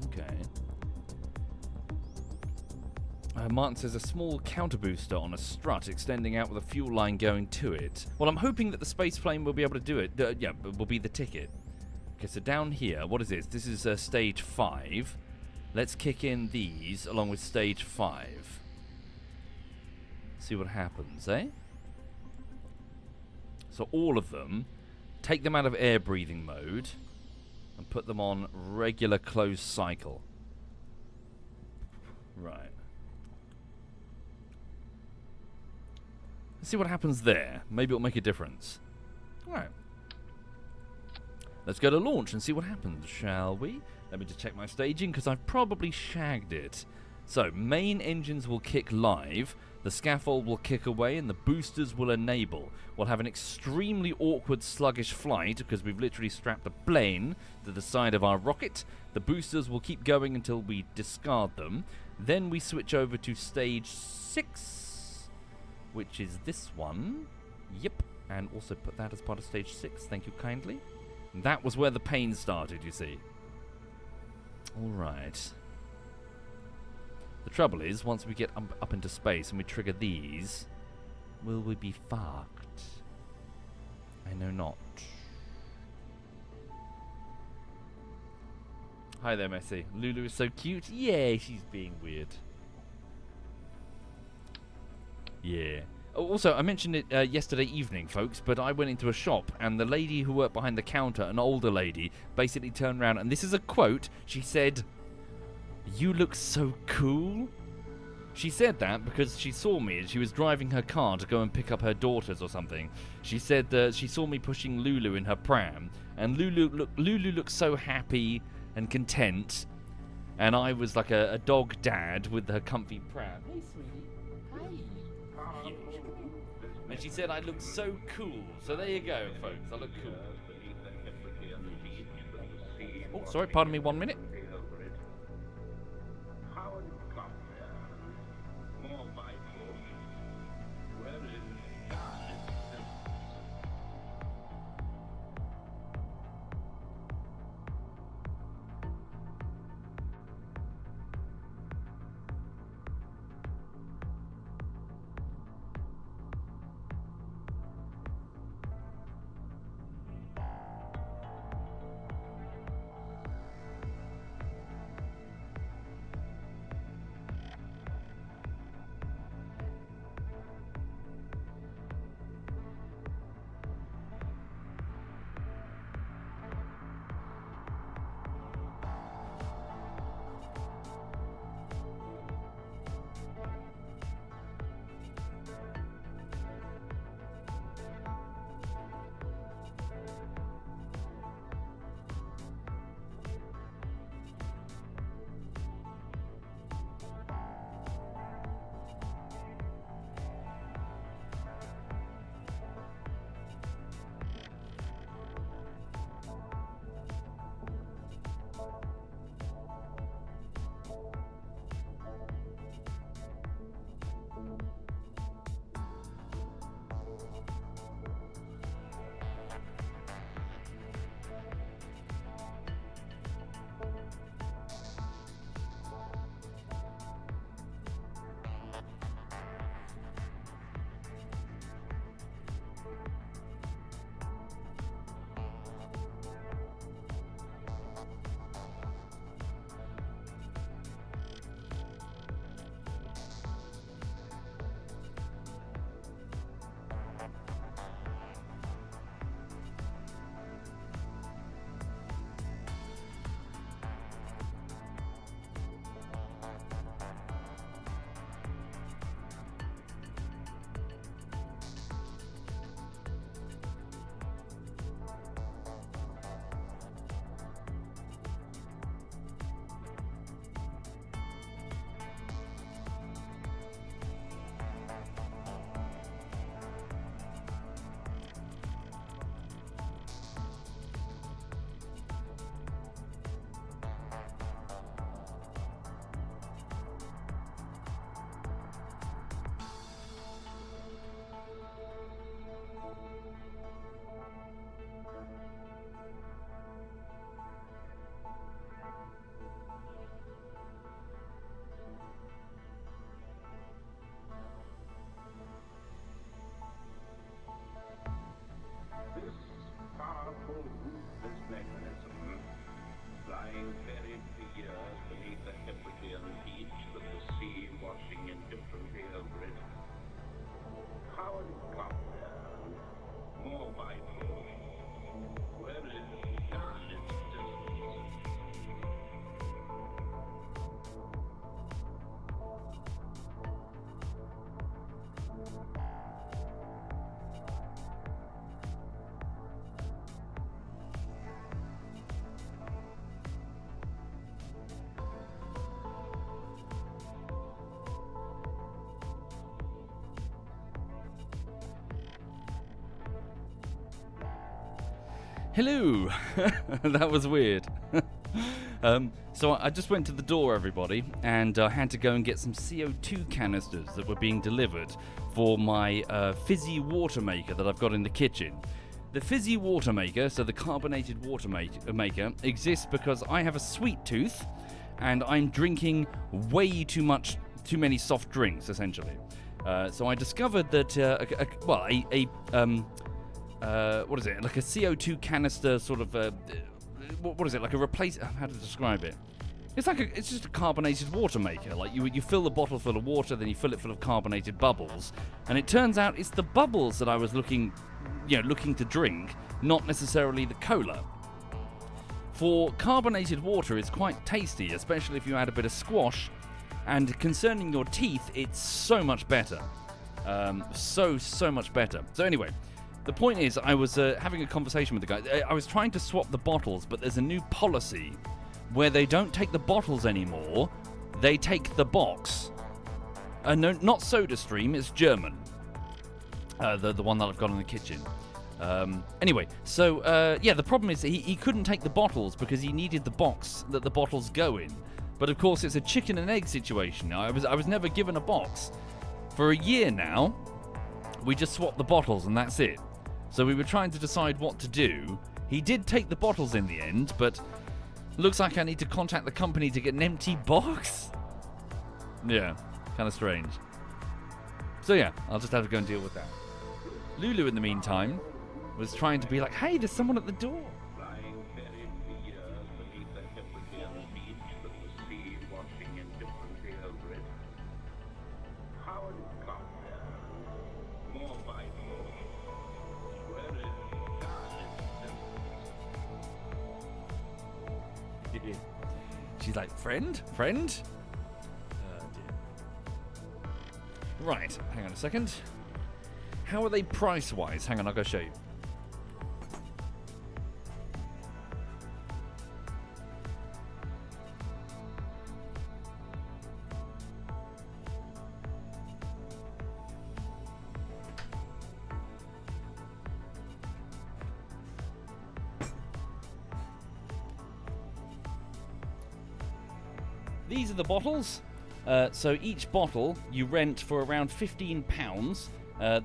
Okay. Martin says a small counter booster on a strut extending out with a fuel line going to it. Well, I'm hoping that the space plane will be able to do it. Will be the ticket. Okay, so down here, what is this? This is stage 5. Let's kick in these along with stage 5. See what happens, eh? So all of them, take them out of air breathing mode and put them on regular closed cycle. Right. Let's see what happens there. Maybe it'll make a difference. Alright. Let's go to launch and see what happens, shall we? Let me just check my staging, because I've probably shagged it. So, main engines will kick live, the scaffold will kick away, and the boosters will enable. We'll have an extremely awkward, sluggish flight, because we've literally strapped a plane to the side of our rocket. The boosters will keep going until we discard them. Then we switch over to stage 6, which is this one. Yep, and also put that as part of stage 6, thank you kindly. And that was where the pain started, you see. Alright. The trouble is, once we get up into space and we trigger these, will we be fucked? I know not. Hi there, Messi. Lulu is so cute. Yeah, she's being weird. Yeah. Oh, also, I mentioned it yesterday evening, folks, but I went into a shop and the lady who worked behind the counter, an older lady, basically turned around and this is a quote. She said, "You look so cool." She said that because she saw me and she was driving her car to go and pick up her daughters or something. She said that she saw me pushing Lulu in her pram, and Lulu looked so happy and content, and I was like a dog dad with her comfy pram. Hey, sweetie. Hi. Yeah. And she said I looked so cool. So there you go, folks. I look cool. Oh, sorry. Pardon me 1 minute. Hello! That was weird. So I just went to the door, everybody, and I had to go and get some CO2 canisters that were being delivered for my fizzy water maker that I've got in the kitchen. The fizzy water maker, so the carbonated water maker, exists because I have a sweet tooth and I'm drinking way too many soft drinks, essentially. So I discovered that, what is it? Like a CO2 canister sort of, what is it? Like a how to describe it? It's just a carbonated water maker. Like you fill the bottle full of water, then you fill it full of carbonated bubbles. And it turns out it's the bubbles that I was looking to drink, not necessarily the cola. For carbonated water, it's quite tasty, especially if you add a bit of squash. And concerning your teeth, it's so much better. So much better. So anyway, the point is, I was having a conversation with the guy. I was trying to swap the bottles, but there's a new policy where they don't take the bottles anymore. They take the box. No, not SodaStream, it's German. The one that I've got in the kitchen. Anyway, so the problem is he couldn't take the bottles because he needed the box that the bottles go in. But of course, it's a chicken and egg situation. I was never given a box. For a year now, we just swapped the bottles and that's it. So we were trying to decide what to do. He did take the bottles in the end, but looks like I need to contact the company to get an empty box. Yeah, kind of strange. So yeah, I'll just have to go and deal with that. Lulu, in the meantime, was trying to be like, hey, there's someone at the door. Flying very near beneath the Hippocampus beach with the sea washing indifferently over it. How had it got there? More by more. Where is God? She's like, friend? Oh dear. Right, hang on a second. How are they price-wise? Hang on, I'll go show you. These are the bottles. So each bottle you rent for around £15.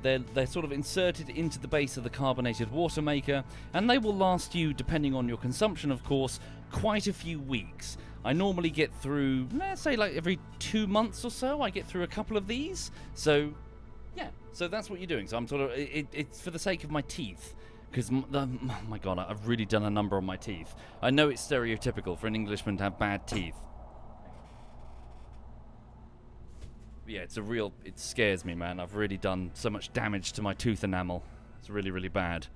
They're sort of inserted into the base of the carbonated water maker, and they will last you, depending on your consumption, of course, quite a few weeks. I normally get through, let's say, like every 2 months or so, I get through a couple of these. So, yeah, so that's what you're doing. So I'm sort of, it's for the sake of my teeth. Because, oh my God, I've really done a number on my teeth. I know it's stereotypical for an Englishman to have bad teeth. Yeah, it scares me, man. I've really done so much damage to my tooth enamel. It's really, really bad.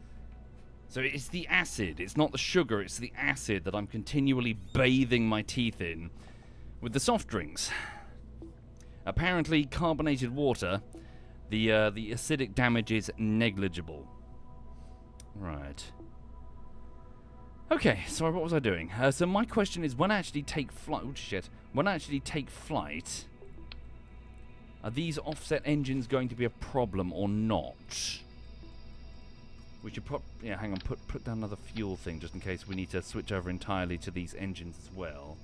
So it's the acid. It's not the sugar, it's the acid that I'm continually bathing my teeth in with the soft drinks. Apparently, carbonated water, the acidic damage is negligible. Right. Okay, sorry, what was I doing? So my question is, when I actually take flight... Oh, shit. When I actually take flight... Are these offset engines going to be a problem or not? We should hang on, put down another fuel thing just in case we need to switch over entirely to these engines as well.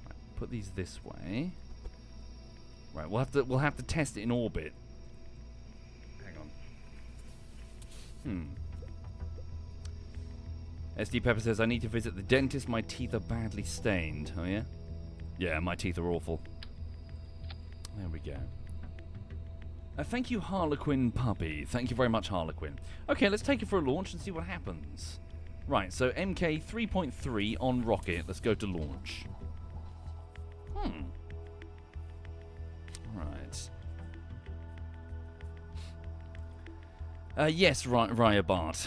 Right, put these this way. Right, we'll have to test it in orbit. Hang on. SD Pepper says I need to visit the dentist. My teeth are badly stained. Oh yeah? Yeah, my teeth are awful. There we go. Thank you, Harlequin Puppy. Thank you very much, Harlequin. Okay, let's take it for a launch and see what happens. Right, so MK 3.3 on rocket. Let's go to launch. Right. Yes, Raya Bart.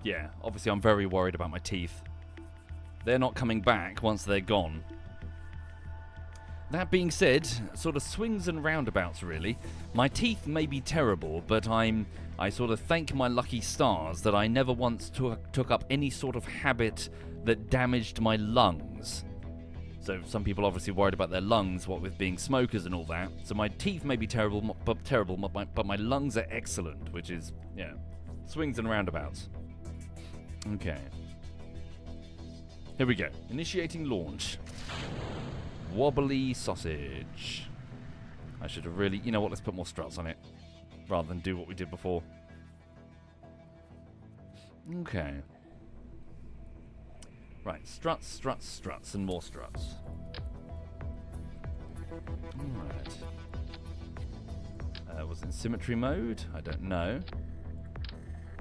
Yeah, obviously I'm very worried about my teeth. They're not coming back once they're gone. That being said, sort of swings and roundabouts really. My teeth may be terrible, but I sort of thank my lucky stars that I never once took up any sort of habit that damaged my lungs. So some people obviously worried about their lungs, what with being smokers and all that. So my teeth may be terrible, but my lungs are excellent, which is, yeah, swings and roundabouts. Okay. Here we go. Initiating launch. Wobbly sausage. I should have really... You know what? Let's put more struts on it. Rather than do what we did before. Okay. Right. Struts, struts, struts, and more struts. Alright. Was it in symmetry mode? I don't know.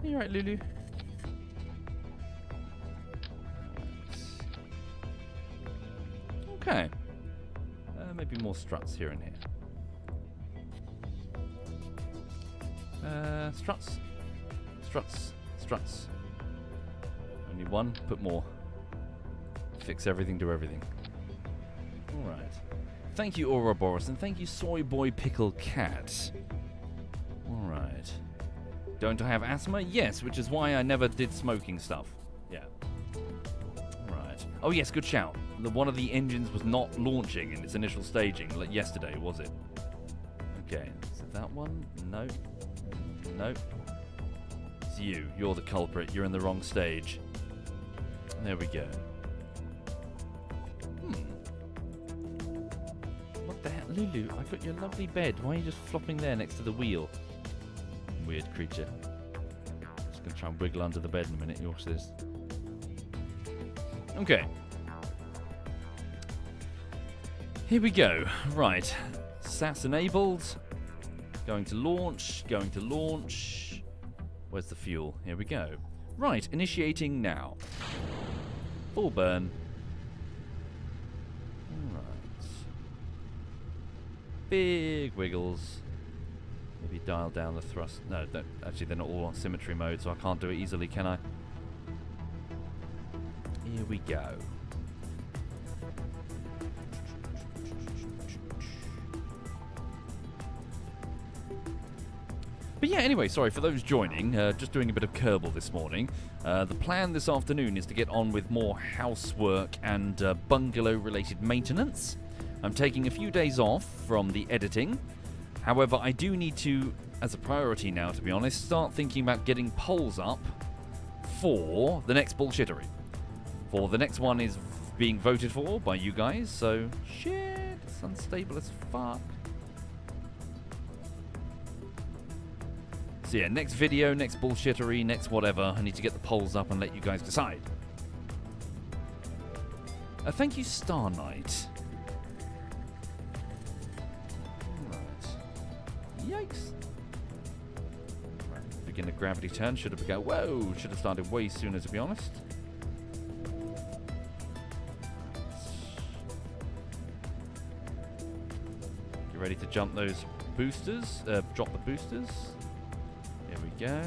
Are you right, Lulu? Okay. Maybe more struts here and here. Struts. Struts. Struts. Only one. Put more. Fix everything, do everything. Alright. Thank you, Ouroboros, and thank you, Soy Boy Pickle Cat. Alright. Don't I have asthma? Yes, which is why I never did smoking stuff. Yeah. Right. Oh yes, good shout. One of the engines was not launching in its initial staging, like yesterday, was it? Okay, is it that one? No. No. It's you. You're the culprit. You're in the wrong stage. There we go. What the hell? Lulu, I got your lovely bed. Why are you just flopping there next to the wheel? Weird creature. Just gonna try and wiggle under the bed in a minute. You watch this. Okay. Here we go. Right. SAS enabled. Going to launch. Going to launch. Where's the fuel? Here we go. Right. Initiating now. Full burn. Alright. Big wiggles. Maybe dial down the thrust. No, actually they're not all on symmetry mode, so I can't do it easily, can I? Here we go. But yeah, anyway, sorry for those joining. Just doing a bit of Kerbal this morning. The plan this afternoon is to get on with more housework and bungalow-related maintenance. I'm taking a few days off from the editing. However, I do need to, as a priority now, to be honest, start thinking about getting polls up for the next bullshittery. For the next one is being voted for by you guys, so shit, it's unstable as fuck. So yeah, next video, next bullshittery, next whatever, I need to get the polls up and let you guys decide. Thank you, Star Knight. Yikes. Right, begin a gravity turn. Should have begun. Whoa! Should have started way sooner, to be honest. Get ready to jump those boosters. Drop the boosters. Here we go.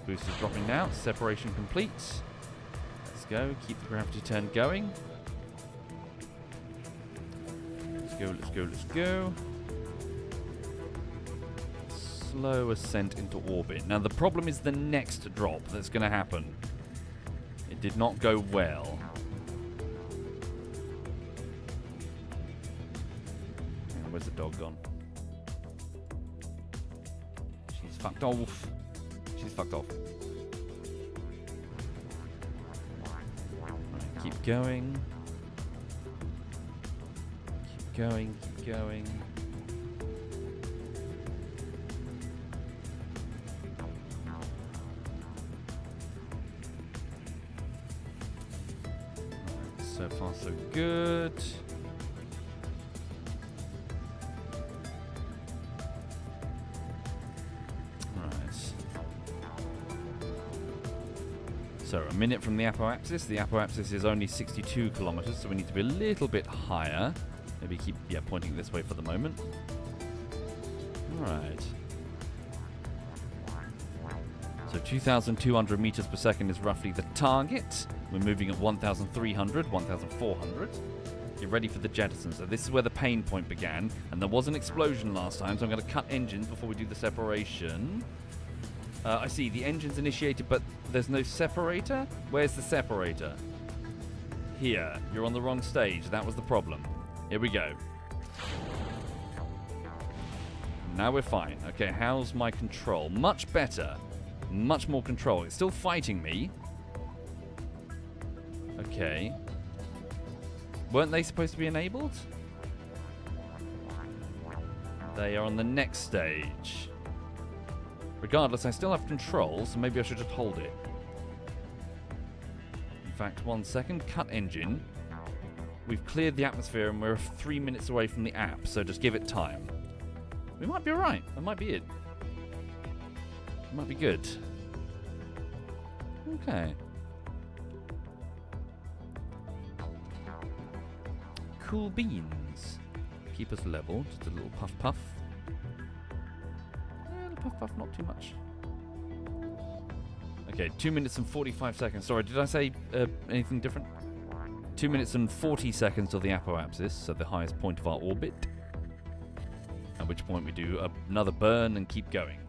Boosters dropping now. Separation complete. Let's go. Keep the gravity turn going. Let's go, let's go, let's go. Slow ascent into orbit. Now the problem is the next drop that's going to happen. It did not go well. Where's the dog gone? She's fucked off. She's fucked off. Right, keep going. Keep going, keep going. So far, so good. Right. So, a minute from the apoapsis. The apoapsis is only 62 kilometers, so we need to be a little bit higher. Maybe keep, pointing this way for the moment. Alright. So 2,200 meters per second is roughly the target. We're moving at 1,300, 1,400. Get ready for the jettisons. So this is where the pain point began, and there was an explosion last time, so I'm going to cut engines before we do the separation. I see, the engine's initiated, but there's no separator? Where's the separator? Here. You're on the wrong stage. That was the problem. Here we go. Now we're fine. Okay, how's my control? Much better. Much more control. It's still fighting me. Okay. Weren't they supposed to be enabled? They are on the next stage. Regardless, I still have control, so maybe I should just hold it. In fact, 1 second. Cut engine. We've cleared the atmosphere and we're 3 minutes away from the app, so just give it time. We might be alright. That might be it. It might be good. Okay. Cool beans. Keep us level. Just a little puff puff. Puff puff, not too much. Okay, 2 minutes and 45 seconds. Sorry, did I say anything different? 2 minutes and 40 seconds till the apoapsis, so the highest point of our orbit. At which point we do another burn and keep going.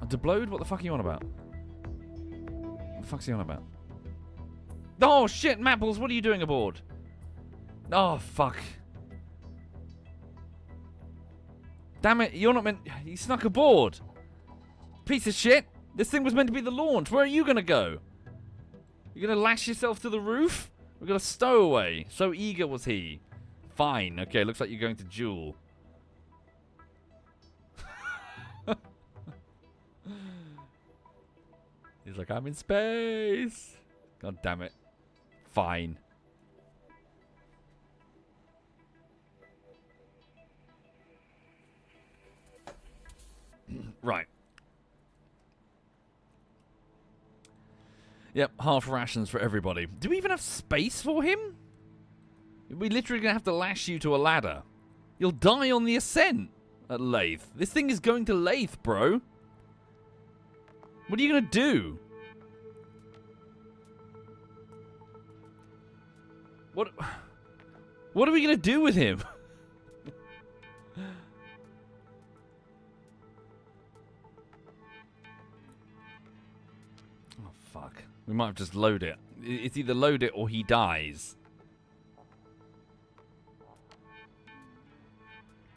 Deblode? What the fuck are you on about? What the fuck's he on about? Oh shit, Mapples, what are you doing aboard? Oh fuck. Damn it, you're not meant... You snuck aboard. Piece of shit. This thing was meant to be the launch. Where are you going to go? You're going to lash yourself to the roof? We're going to stow away. So eager was he. Fine. Okay, looks like you're going to Jewel. He's like, I'm in space. God damn it. Fine. Right. Yep, half rations for everybody. Do we even have space for him? We're literally going to have to lash you to a ladder. You'll die on the ascent at Laythe. This thing is going to Laythe, bro. What are you going to do? What are we going to do with him? Oh, fuck. We might have just load it. It's either load it or he dies.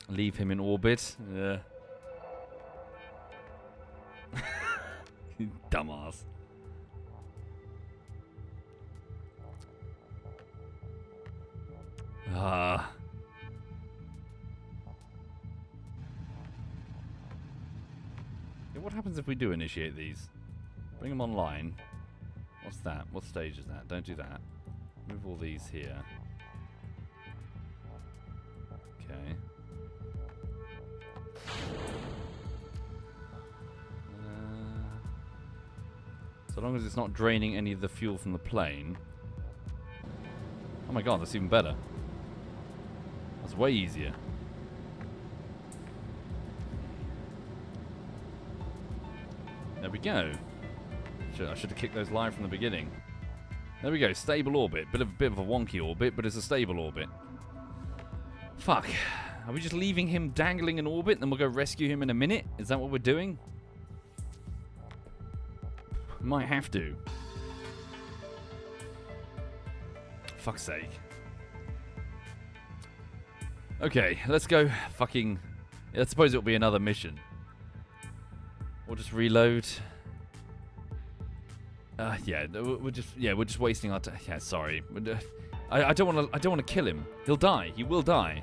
Leave him in orbit. Yeah. Dumbass. Ah. Yeah, what happens if we do initiate these? Bring them online. What's that? What stage is that? Don't do that. Move all these here. Okay. So long as it's not draining any of the fuel from the plane. Oh my god, that's even better. That's way easier. There we go. I should have kicked those live from the beginning. There we go, stable orbit. Bit of a wonky orbit, but it's a stable orbit. Fuck. Are we just leaving him dangling in orbit and then we'll go rescue him in a minute? Is that what we're doing? Might have to. Fuck's sake. Okay, let's go fucking... I suppose it'll be another mission. We'll just reload. Yeah, we're just wasting our time. Yeah, sorry. I don't want to kill him. He'll die. He will die.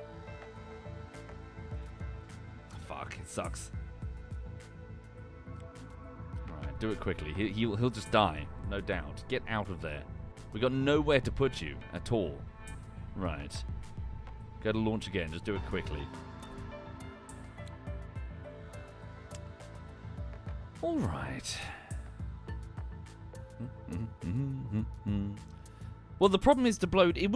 Fuck, it sucks. Alright, do it quickly. He'll just die, no doubt. Get out of there. We got nowhere to put you at all. Right. Go to launch again. Just do it quickly. All right. Well, the problem is to Deblode. It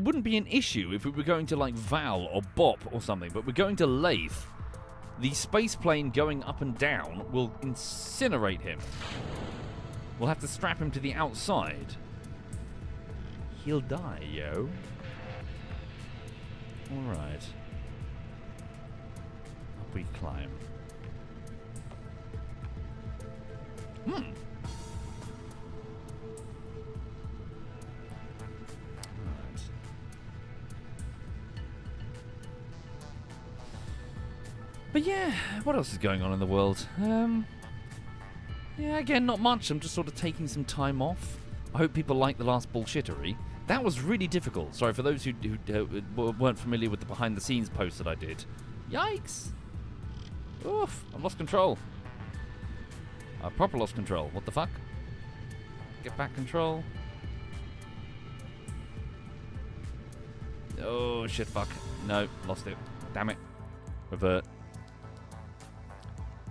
wouldn't be an issue if we were going to like Val or Bop or something, but we're going to Laythe. The space plane going up and down will incinerate him. We'll have to strap him to the outside. He'll die, yo. All right. Up we climb. But yeah, what else is going on in the world? Yeah, again, not much. I'm just sort of taking some time off. I hope people like the last bullshittery. That was really difficult. Sorry for those who weren't familiar with the behind-the-scenes post that I did. Yikes! Oof, I've lost control. I've proper lost control. What the fuck? Get back control. Oh, shit, fuck. No, lost it. Damn it. Revert.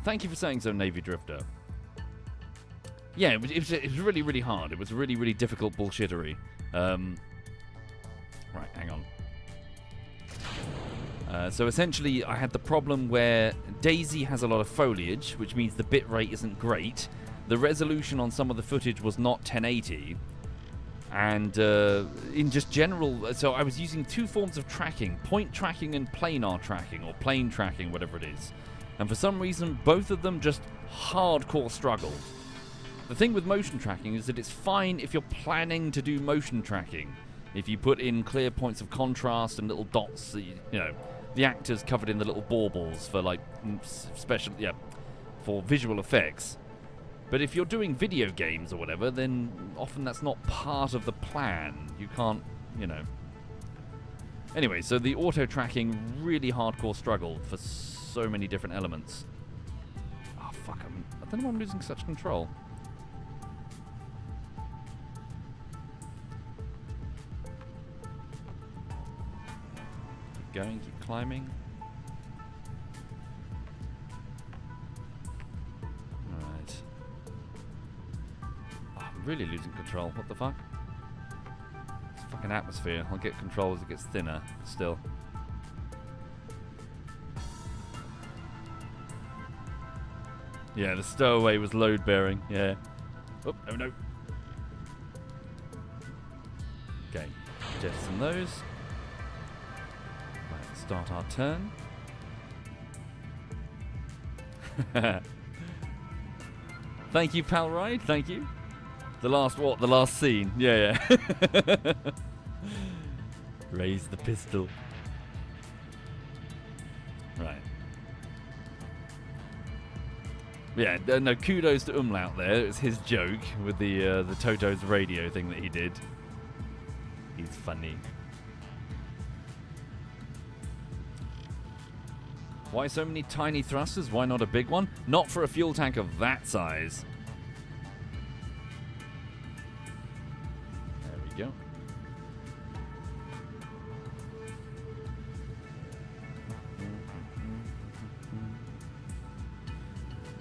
Thank you for saying so, Navy Drifter. Yeah, it was really, really hard. It was really, really difficult bullshittery. Right, hang on. So essentially, I had the problem where Daisy has a lot of foliage, which means the bitrate isn't great. The resolution on some of the footage was not 1080. And in just general, so I was using two forms of tracking, point tracking and planar tracking, or plane tracking, whatever it is. And for some reason, both of them just hardcore struggled. The thing with motion tracking is that it's fine if you're planning to do motion tracking. If you put in clear points of contrast and little dots, you know, the actors covered in the little baubles for like special, yeah, for visual effects. But if you're doing video games or whatever, then often that's not part of the plan. You can't, you know. Anyway, so the auto tracking really hardcore struggled for so many different elements. Oh fuck! I don't know why I'm losing such control. Keep going, keep climbing. Right. Oh, I'm really losing control. What the fuck? It's fucking atmosphere. I'll get control as it gets thinner. Still. Yeah, the stowaway was load bearing. Yeah. Oh, oh no. Okay. Jettison those. Right, start our turn. Thank you, Pal Ride. Thank you. The last what? The last scene. Yeah, yeah. Raise the pistol. Right. Yeah, no, kudos to Umlaut there. It was his joke with the Toto's radio thing that he did. He's funny. Why so many tiny thrusters? Why not a big one? Not for a fuel tank of that size. There we go.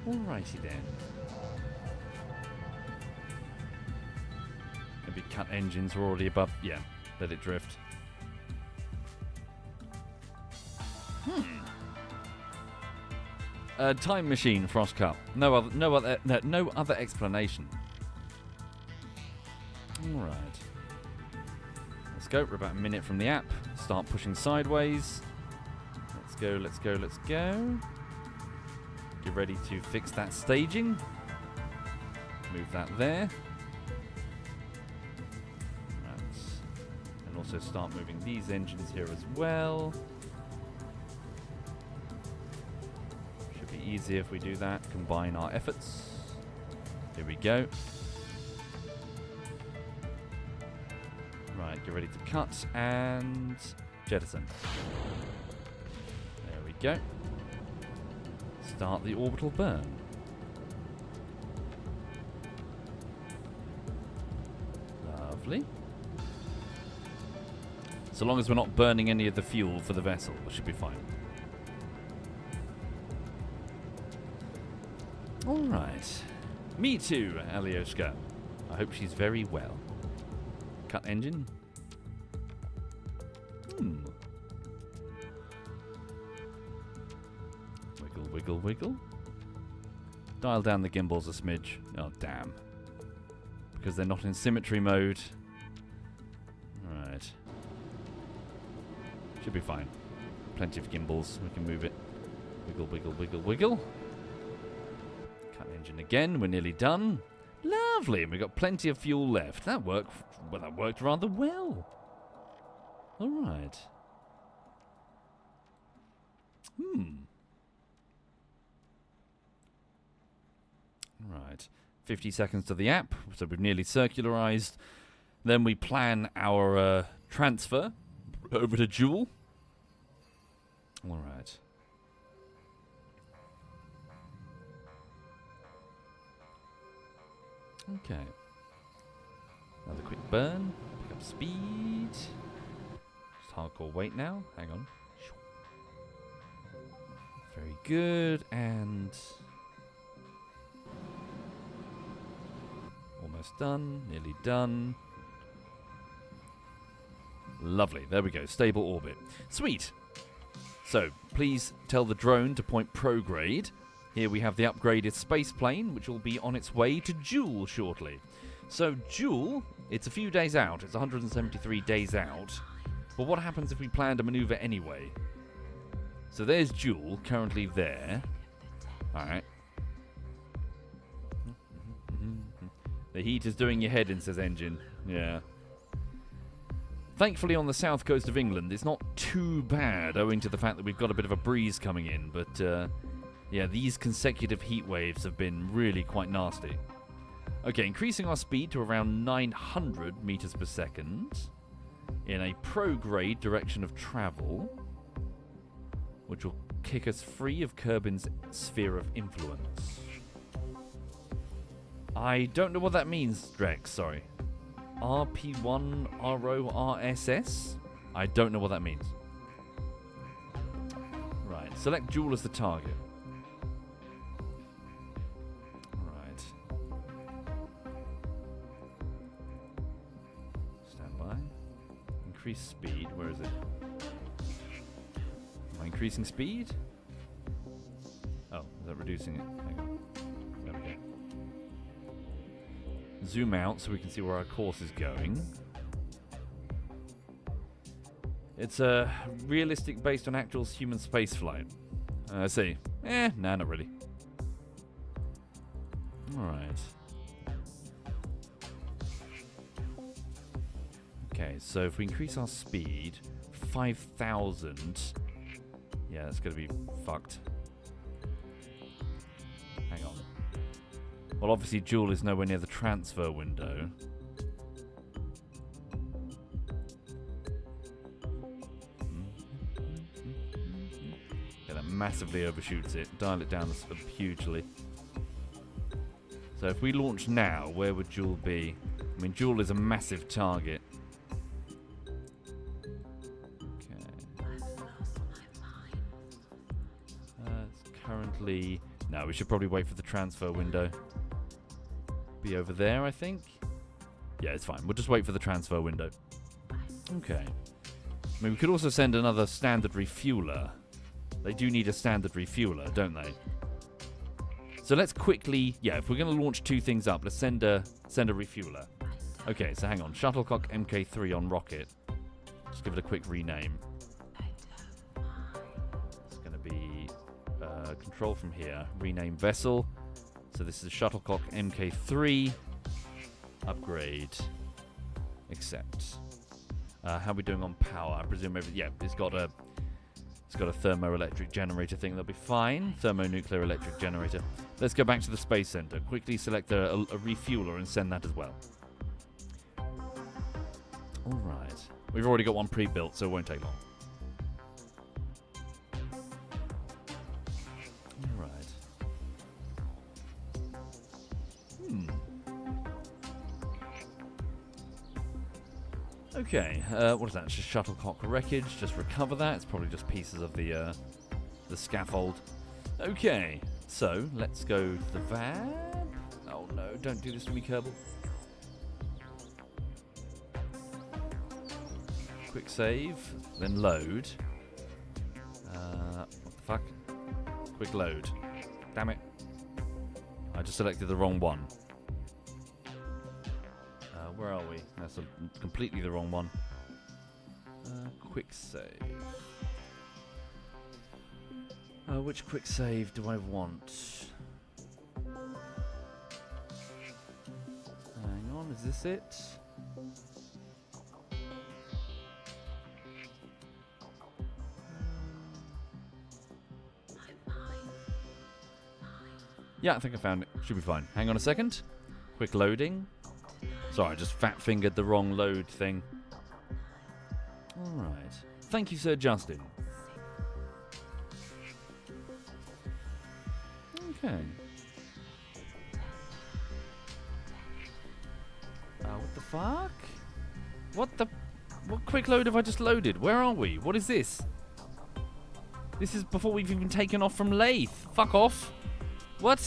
Alrighty then. Maybe cut engines were already above. Yeah, let it drift. Time machine, Frost Cup. No other explanation. All right. Let's go. We're about a minute from the app. Start pushing sideways. Let's go. Let's go. Let's go. Get ready to fix that staging. Move that there. Right. And also start moving these engines here as well. Should be easier if we do that. Combine our efforts. Here we go. Right, get ready to cut and jettison. There we go. Start the orbital burn. Lovely. So long as we're not burning any of the fuel for the vessel, we should be fine. Alright. Me too, Alioshka. I hope she's very well. Cut engine. Wiggle, wiggle, wiggle. Dial down the gimbals a smidge. Oh, damn. Because they're not in symmetry mode. Alright. Should be fine. Plenty of gimbals. We can move it. Wiggle, wiggle, wiggle, wiggle. Cut engine again. We're nearly done. Lovely. And we've got plenty of fuel left. That worked. Well, that worked rather well. Alright. Right. 50 seconds to the app, so we've nearly circularized. Then we plan our transfer over to Joule. All right. Okay. Another quick burn. Pick up speed. Just hardcore wait now. Hang on. Very good. And almost done. Nearly done. Lovely. There we go. Stable orbit. Sweet. So, please tell the drone to point prograde. Here we have the upgraded space plane, which will be on its way to Joule shortly. So, Joule, it's a few days out. It's 173 days out. But what happens if we plan to maneuver anyway? So there's Joule, currently there. Alright. The heat is doing your head in, says Engine. Yeah. Thankfully, on the south coast of England, it's not too bad, owing to the fact that we've got a bit of a breeze coming in. But, yeah, these consecutive heat waves have been really quite nasty. Okay, increasing our speed to around 900 meters per second in a prograde direction of travel, which will kick us free of Kerbin's sphere of influence. I don't know what that means, Drex, sorry. RP1 RORSS? I don't know what that means. Right, select Joule as the target. Right. Stand by. Increase speed, where is it? Am I increasing speed? Oh, is that reducing it? Hang on. There we go. Zoom out so we can see where our course is going. It's realistic based on actual human spaceflight. I see. Nah, not really. Alright. Okay, so if we increase our speed 5,000, yeah, that's gonna be fucked. Hang on. Well, obviously Joule is nowhere near the transfer window. Yeah, that massively overshoots it. Dial it down hugely. So if we launch now, where would Joule be? I mean, Joule is a massive target. No, we should probably wait for the transfer window. Be over there, I think. Yeah, it's fine. We'll just wait for the transfer window. Okay. I mean, we could also send another standard refueler. They do need a standard refueler, don't they? So let's quickly... Yeah, if we're going to launch two things up, let's send a refueler. Okay, so hang on. Shuttlecock MK3 on rocket. Just give it a quick rename. Control from here. Rename vessel. So this is Shuttlecock MK3. Upgrade. Accept. How are we doing on power? I presume it's got a thermoelectric generator thing. That'll be fine. Thermonuclear electric generator. Let's go back to the space center. Quickly select a refueler and send that as well. All right. We've already got one pre-built, so it won't take long. Okay, what is that? Just shuttlecock wreckage. Just recover that. It's probably just pieces of the scaffold. Okay, so let's go to the van. Oh no, don't do this to me, Kerbal. Quick save, then load. What the fuck? Quick load. Damn it. I just selected the wrong one. Where are we? That's completely the wrong one. Quick save. Which quick save do I want? Hang on, is this it? Yeah, I think I found it. Should be fine. Hang on a second. Quick loading. Sorry, I just fat-fingered the wrong load thing. Alright. Thank you, Sir Justin. Okay. What the fuck? What quick load have I just loaded? Where are we? What is this? This is before we've even taken off from Laythe. Fuck off. What?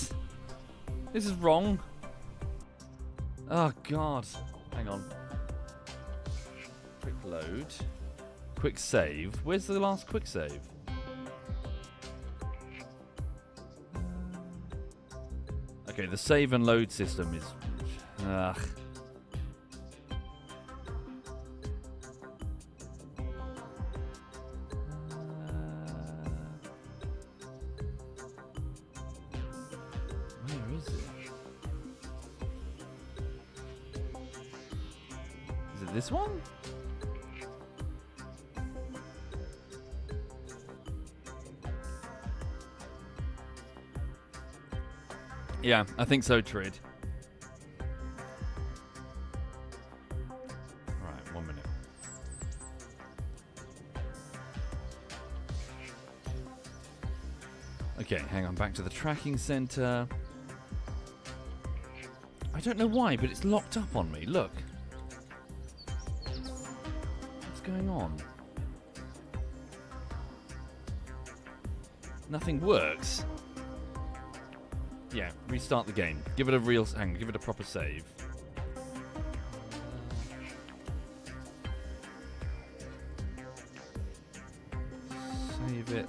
This is wrong. Oh, God. Hang on. Quick load. Quick save. Where's the last quick save? Okay, the save and load system is... Ugh. Where is it? Is it this one? Yeah, I think so, Trid. Right, 1 minute. Okay, hang on, back to the tracking center. I don't know why, but it's locked up on me. Look. What's going on? Nothing works. Yeah, restart the game. Give it a real... Hang on, give it a proper save. Save it.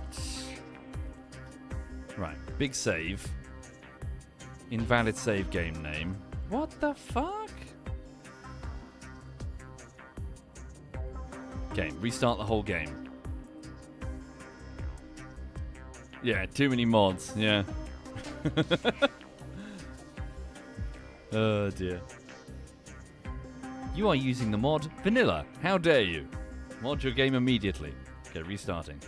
Right, big save. Invalid save game name. What the fuck? Okay, restart the whole game. Yeah, too many mods, yeah. Oh dear. You are using the mod Vanilla. How dare you? Mod your game immediately. Okay, restarting.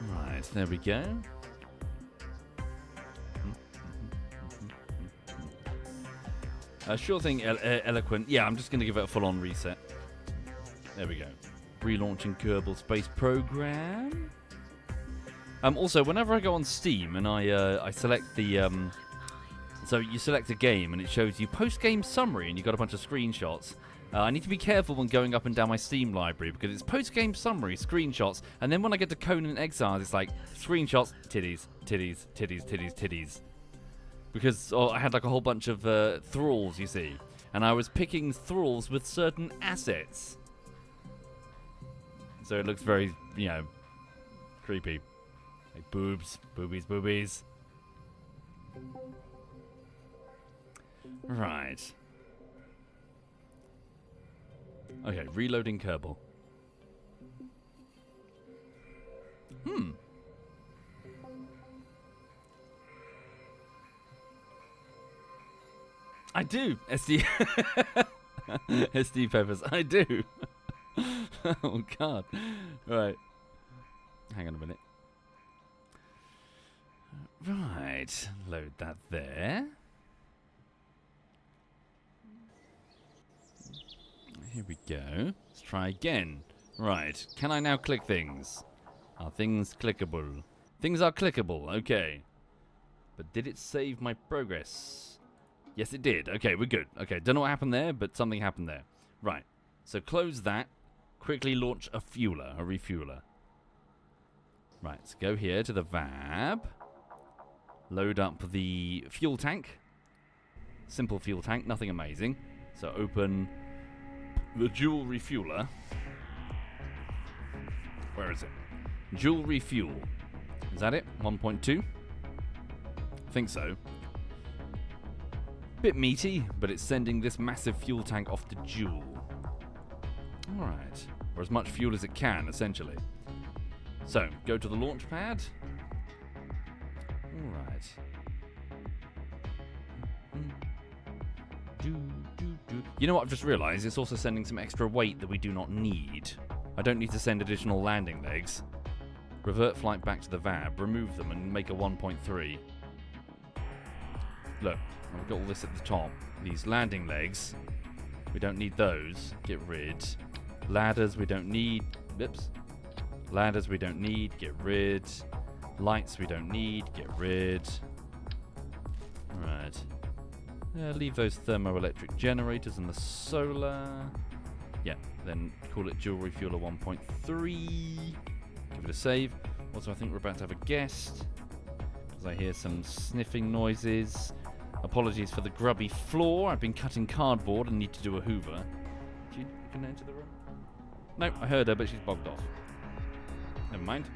Right, there we go. Sure thing, Eloquent. Yeah, I'm just going to give it a full-on reset. There we go. Relaunching Kerbal Space Program. Also, whenever I go on Steam and I select the... so you select a game and it shows you post-game summary and you've got a bunch of screenshots. I need to be careful when going up and down my Steam library because it's post-game summary, screenshots, and then when I get to Conan Exiles, it's like screenshots, titties, titties, titties, titties, titties. Because I had like a whole bunch of thralls, you see. And I was picking thralls with certain assets. So it looks very, you know, creepy. Like boobs, boobies, boobies. Right. Okay, reloading Kerbal. I do, SD. SD Peppers, I do. Oh, God. Right. Hang on a minute. Right. Load that there. Here we go. Let's try again. Right. Can I now click things? Are things clickable? Things are clickable. Okay. But did it save my progress? Yes, it did. Okay, we're good. Okay, don't know what happened there, but something happened there. Right. So close that. Quickly launch a fueler, a refueler. Right, so go here to the VAB. Load up the fuel tank. Simple fuel tank, nothing amazing. So open the dual refueler. Where is it? Dual refuel. Is that it? 1.2? I think so. Bit meaty, but it's sending this massive fuel tank off to dual. Alright. Or as much fuel as it can, essentially. So, go to the launch pad. Alright. You know what I've just realised? It's also sending some extra weight that we do not need. I don't need to send additional landing legs. Revert flight back to the VAB, remove them, and make a 1.3. Look, we've got all this at the top. These landing legs, we don't need those. Get rid. Ladders, we don't need. Oops. Ladders, we don't need. Get rid. Lights, we don't need. Get rid. Right. Leave those thermoelectric generators and the solar. Yeah, then call it jewelry fueler 1.3. Give it a save. Also, I think we're about to have a guest, because I hear some sniffing noises. Apologies for the grubby floor. I've been cutting cardboard and need to do a hoover. You can enter the room? No, I heard her, but she's bogged off. Never mind.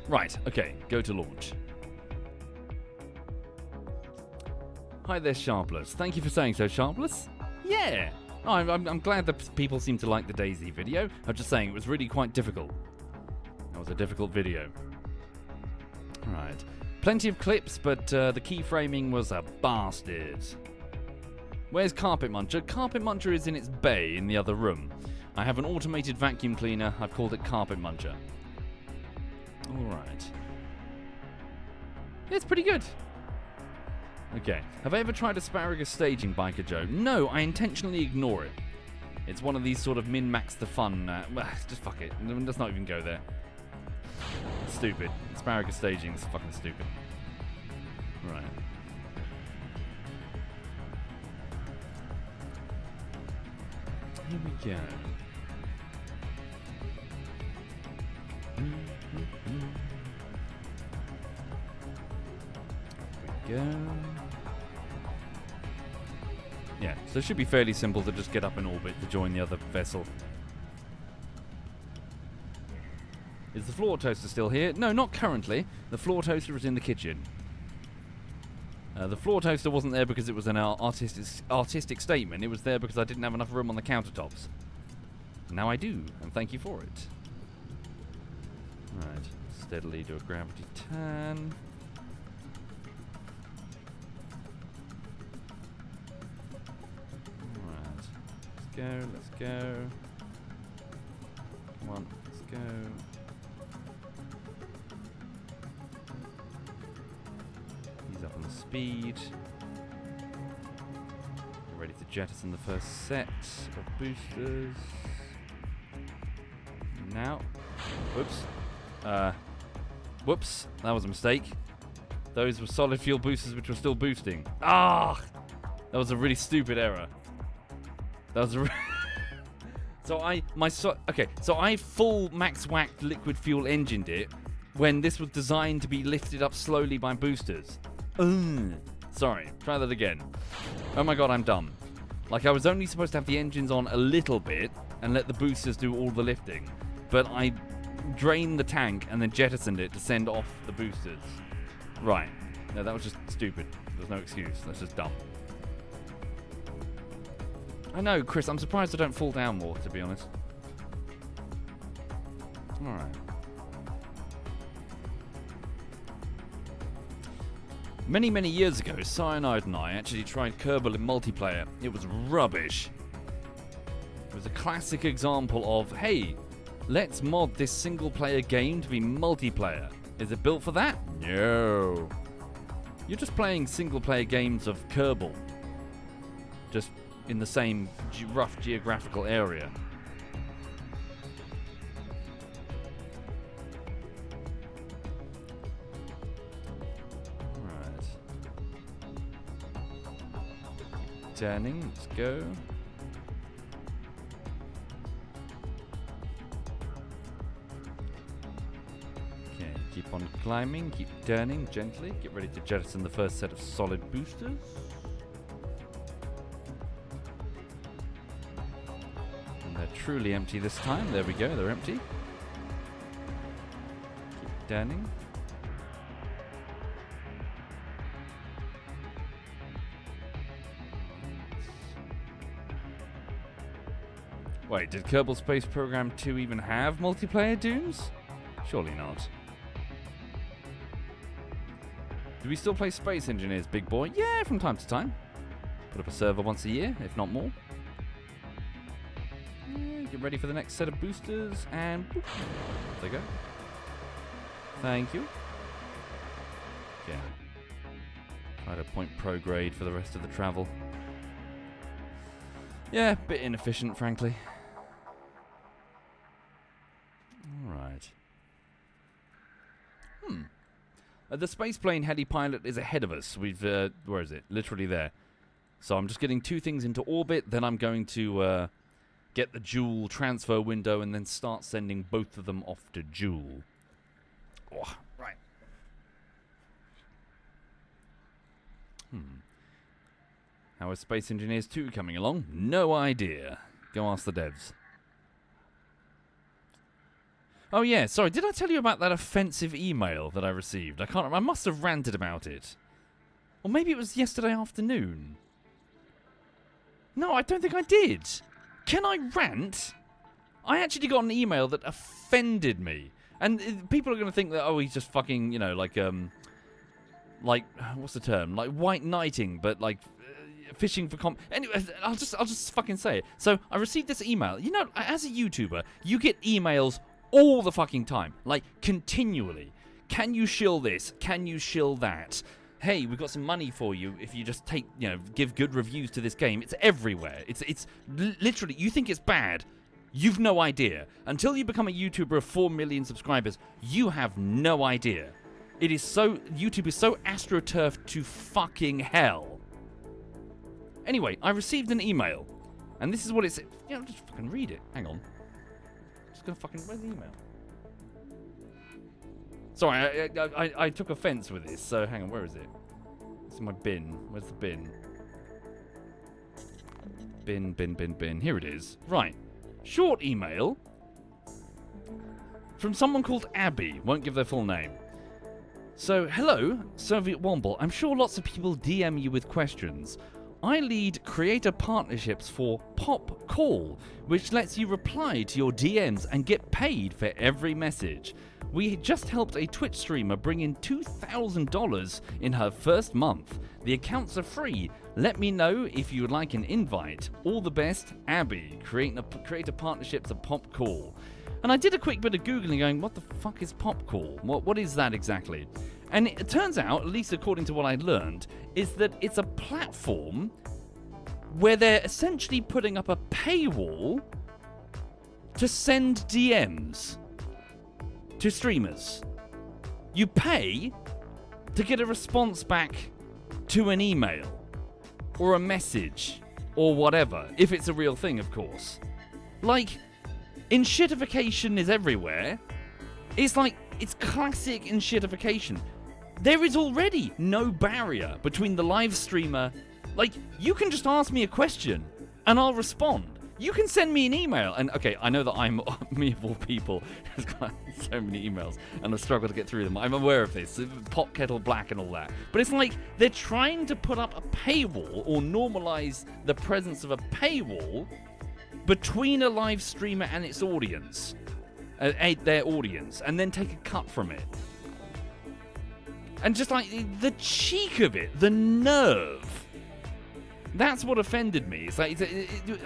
Right, okay, go to launch. Hi there, Sharpless. Thank you for saying so, Sharpless. Yeah! Oh, I'm glad that people seem to like the Daisy video. I'm just saying, it was really quite difficult. That was a difficult video. Right. Plenty of clips, but the keyframing was a bastard. Where's Carpet Muncher? Carpet Muncher is in its bay in the other room. I have an automated vacuum cleaner. I've called it Carpet Muncher. Alright. It's pretty good. Okay. Have I ever tried asparagus staging, Biker Joe? No, I intentionally ignore it. It's one of these sort of min-max the fun. Just fuck it. Let's not even go there. Stupid. Asparagus staging is fucking stupid. Right. Here we go. Here we go. Yeah, so it should be fairly simple to just get up in orbit to join the other vessel. Is the floor toaster still here? No, not currently. The floor toaster is in the kitchen. The floor toaster wasn't there because it was an artistic statement. It was there because I didn't have enough room on the countertops. Now I do, and thank you for it. Right, steadily do a gravity turn. Alright, let's go. Come on, let's go. Up on the speed. We're ready to jettison the first set of boosters. Now. Whoops. Whoops. That was a mistake. Those were solid fuel boosters which were still boosting. Ah! That was a really stupid error. That was a So I full max whacked liquid fuel engined it when this was designed to be lifted up slowly by boosters. Sorry, try that again. Oh my god, I'm dumb. Like, I was only supposed to have the engines on a little bit and let the boosters do all the lifting. But I drained the tank and then jettisoned it to send off the boosters. Right. No, that was just stupid. There's no excuse. That's just dumb. I know, Chris, I'm surprised I don't fall down more, to be honest. Alright. Many, many years ago, Cyanide and I actually tried Kerbal in multiplayer. It was rubbish. It was a classic example of, hey, let's mod this single-player game to be multiplayer. Is it built for that? No. You're just playing single-player games of Kerbal. Just in the same rough geographical area. Turning, let's go. Okay, keep on climbing, keep turning gently. Get ready to jettison the first set of solid boosters. And they're truly empty this time. There we go, they're empty. Keep turning. Wait, did Kerbal Space Program 2 even have multiplayer Dooms? Surely not. Do we still play Space Engineers, big boy? Yeah, from time to time. Put up a server once a year, if not more. Get ready for the next set of boosters, and boop, there you go. Thank you. Yeah. Try to point prograde for the rest of the travel. Yeah, bit inefficient, frankly. Alright. The spaceplane heli-pilot is ahead of us. We've, where is it? Literally there. So I'm just getting 2 things into orbit, then I'm going to, get the Joule transfer window and then start sending both of them off to Joule. Oh, right. How is Space Engineers 2 coming along? No idea. Go ask the devs. Oh yeah, sorry, did I tell you about that offensive email that I received? I can't remember. I must have ranted about it. Or maybe it was yesterday afternoon. No, I don't think I did. Can I rant? I actually got an email that offended me. And people are going to think that, oh, he's just fucking, you know, like, what's the term? Like white knighting, but like fishing for Anyway, I'll just fucking say it. So I received this email. You know, as a YouTuber, you get emails all the fucking time, like continually. Can you shill this? Can you shill that? Hey, we've got some money for you if you just take, you know, give good reviews to this game. It's everywhere. It's literally, you think it's bad. You've no idea. Until you become a YouTuber of 4 million subscribers, you have no idea. It is so, YouTube is so astroturfed to fucking hell. Anyway, I received an email, and this is what it said. You know, just fucking read it. Hang on. Just gonna fucking, where's the email? Sorry, I took offense with this, so hang on, where is it? It's in my bin. Where's the bin? Bin. Here it is. Right. Short email from someone called Abby. Won't give their full name. So, hello, SovietWomble. I'm sure lots of people DM you with questions. I lead creator partnerships for Pop Call, which lets you reply to your DMs and get paid for every message. We just helped a Twitch streamer bring in $2,000 in her first month. The accounts are free. Let me know if you would like an invite. All the best, Abby, creator partnerships at Pop Call. And I did a quick bit of Googling going, what the fuck is Pop Call? What is that exactly? And it turns out, at least according to what I learned, is that it's a platform where they're essentially putting up a paywall to send DMs to streamers. You pay to get a response back to an email or a message or whatever, if it's a real thing, of course. Like, enshittification is everywhere. It's like, it's classic enshittification. There is already no barrier between the live streamer. Like, you can just ask me a question and I'll respond. You can send me an email, and okay, I know that I'm me of all people has got so many emails, and I struggle to get through them. I'm aware of this, pot kettle black and all that. But it's like they're trying to put up a paywall or normalize the presence of a paywall between a live streamer and its audience, their audience, and then take a cut from it. And just like the cheek of it, the nerve. That's what offended me. It's like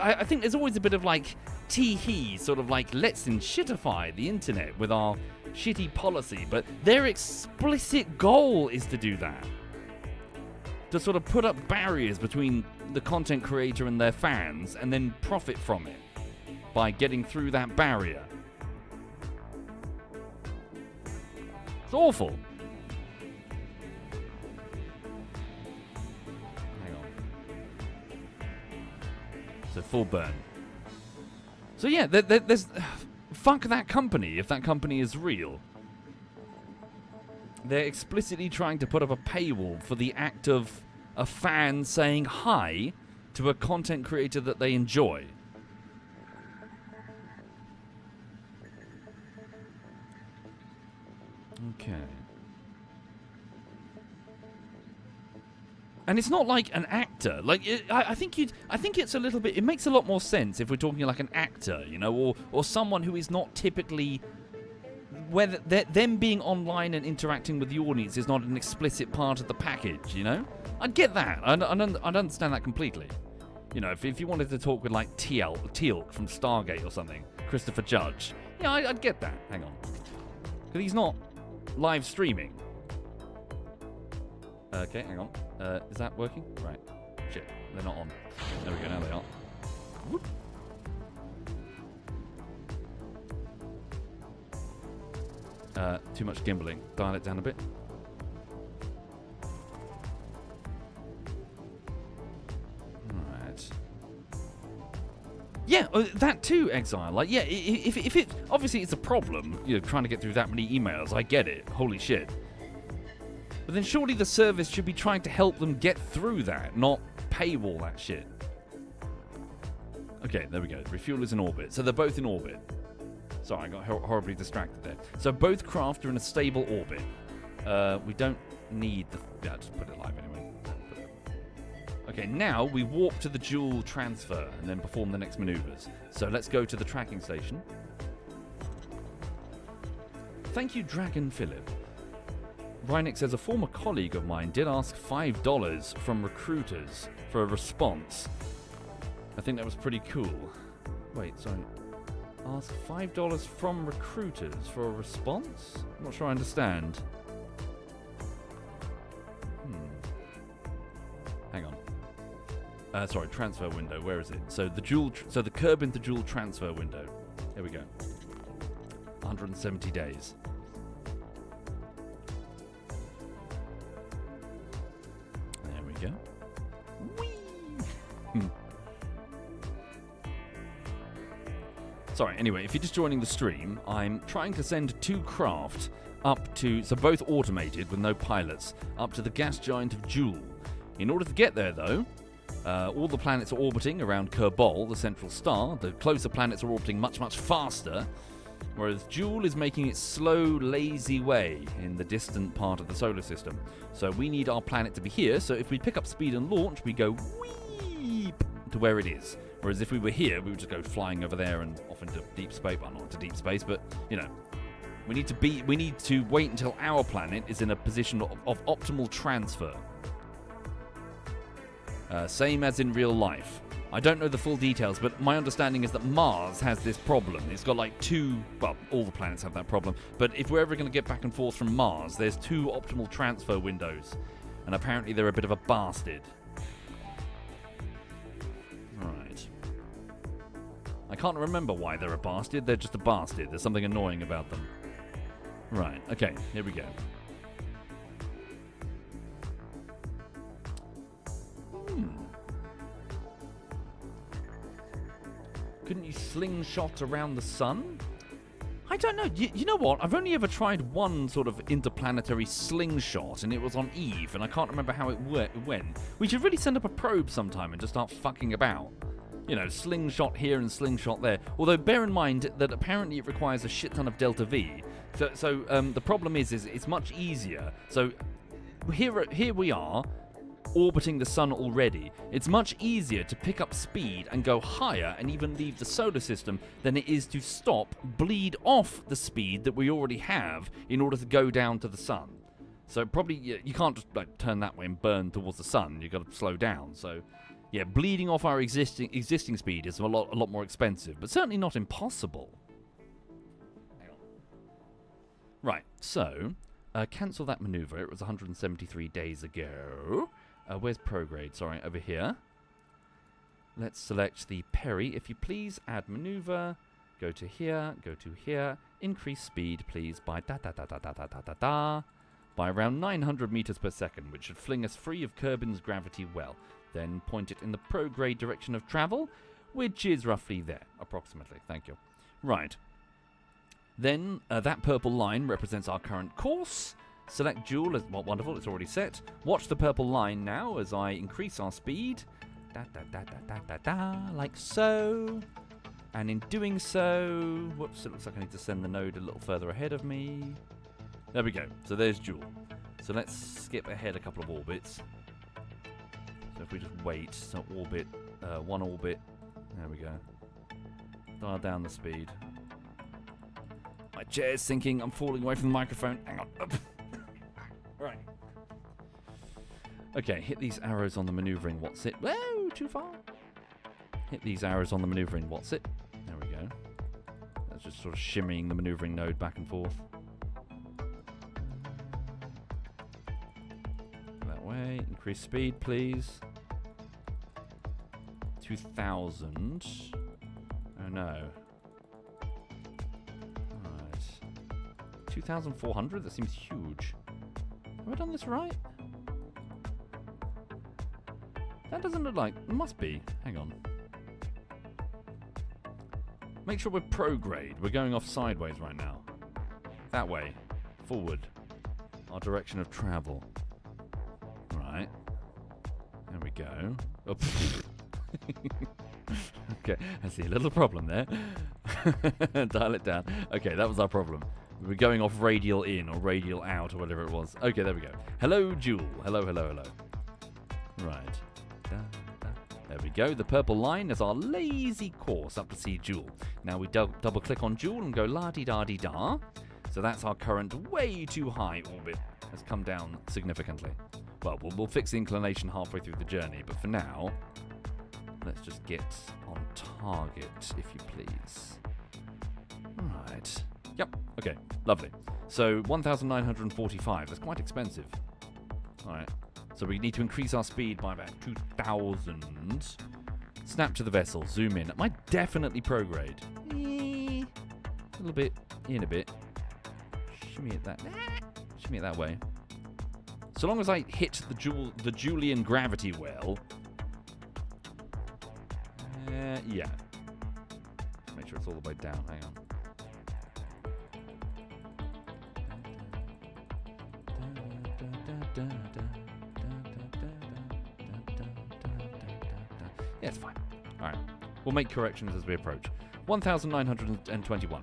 I think there's always a bit of like tee-hee, sort of like let's shitify the internet with our shitty policy, but their explicit goal is to do that. To sort of put up barriers between the content creator and their fans and then profit from it by getting through that barrier. It's awful. So full burn. So yeah, there's fuck that company if that company is real. They're explicitly trying to put up a paywall for the act of a fan saying hi to a content creator that they enjoy. Okay. And it's not like an actor. Like I think it's a little bit. It makes a lot more sense if we're talking like an actor, you know, or someone who is not typically. Whether them being online and interacting with the audience is not an explicit part of the package, you know. I get that. I understand that completely. You know, if you wanted to talk with, like, Teal'c from Stargate or something, Christopher Judge, yeah, I'd get that. Hang on. Because he's not live streaming. Okay, hang on. Is that working? Right. Shit, they're not on. There we go, now they are. Whoop. Too much gimbling. Dial it down a bit. Right. Yeah, that too, Exile. Like, yeah, if it obviously it's a problem, you know, trying to get through that many emails. I get it. Holy shit. But then surely the service should be trying to help them get through that, not paywall that shit. Okay, there we go. Refuel is in orbit. So they're both in orbit. Sorry, I got horribly distracted there. So both craft are in a stable orbit. We don't need the... Yeah, just put it live anyway. Okay, now we warp to the Joule transfer and then perform the next maneuvers. So let's go to the tracking station. Thank you, Dragon Philip. Reineck says, a former colleague of mine did ask $5 from recruiters for a response. I think that was pretty cool. Wait, sorry. Ask $5 from recruiters for a response? I'm not sure I understand. Hang on. Sorry, transfer window. Where is it? So the Joule. So the Kerbin to Joule transfer window. Here we go. 170 days. There we go. Whee! Sorry, anyway, if you're just joining the stream, I'm trying to send 2 craft up to, so both automated with no pilots, up to the gas giant of Joule. In order to get there, though, all the planets are orbiting around Kerbol, the central star. The closer planets are orbiting much, much faster, whereas Joule is making its slow, lazy way in the distant part of the solar system. So we need our planet to be here, so if we pick up speed and launch, we go weep to where it is. Whereas if we were here, we would just go flying over there and off into deep space. Well, not into deep space, but, you know, we need to wait until our planet is in a position of optimal transfer. Same as in real life. I don't know the full details, but my understanding is that Mars has this problem. It's got like 2, well, all the planets have that problem, but if we're ever going to get back and forth from Mars, there's 2 optimal transfer windows, and apparently they're a bit of a bastard. Right. I can't remember why they're a bastard. They're just a bastard. There's something annoying about them. Right. Okay. Here we go. Couldn't you slingshot around the sun? I don't know. You know what? I've only ever tried one sort of interplanetary slingshot, and it was on Eve, and I can't remember how it went. We should really send up a probe sometime and just start fucking about. You know, slingshot here and slingshot there. Although bear in mind that apparently it requires a shit ton of delta V. So the problem is it's much easier. So here we are, orbiting the sun already. It's much easier to pick up speed and go higher and even leave the solar system than it is to stop, bleed off the speed that we already have in order to go down to the sun. So probably you can't just like turn that way and burn towards the sun. You've got to slow down. So yeah, bleeding off our existing speed is a lot more expensive, but certainly not impossible. Hang on. Right, so cancel that maneuver. It was 173 days ago. Where's prograde? Sorry, over here. Let's select the Perry, if you please. Add maneuver. Go to here. Go to here. Increase speed, please, by by around 900 meters per second, which should fling us free of Kerbin's gravity well. Then point it in the prograde direction of travel, which is roughly there, approximately. Thank you. Right. Then that purple line represents our current course. Select Joule as well, wonderful, it's already set. Watch the purple line now as I increase our speed. Like so. And in doing so, whoops, it looks like I need to send the node a little further ahead of me. There we go. So there's Joule. So let's skip ahead a couple of orbits. So if we just wait, so orbit, one orbit. There we go. Dial down the speed. My chair's sinking. I'm falling away from the microphone. Hang on. Right. Okay, hit these arrows on the maneuvering. What's it? Whoa, too far. hit these arrows on the maneuvering. What's it? There we go. That's just sort of shimmying the maneuvering node back and forth. That way. Increase speed, please. 2,000. Oh no. Alright. 2,400? That seems huge. Have I done this right? That doesn't look like... It must be. Hang on. Make sure we're prograde. We're going off sideways right now. That way. Forward. Our direction of travel. Right. There we go. Oh, okay, I see a little problem there. Dial it down. Okay, that was our problem. We were going off radial in or radial out or whatever it was. Okay, there we go. Hello, Jewel. Hello, hello, hello. Right. There we go. The purple line is our lazy course up to see Jewel. Now we double click on Jewel and go la-di-da-di-da. So that's our current way too high orbit. Has come down significantly. Well, we'll fix the inclination halfway through the journey, but for now, let's just get on target, if you please. Right. Yep. Okay. Lovely. So 1,945. That's quite expensive. All right. So we need to increase our speed by about 2,000. Snap to the vessel. Zoom in. Am I definitely prograde? A little bit. In a bit. Shimmy it that. Shimmy it that way. So long as I hit the Julian gravity well. Yeah. Make sure it's all the way down. Hang on. Yeah, it's fine. All right. We'll make corrections as we approach. 1,921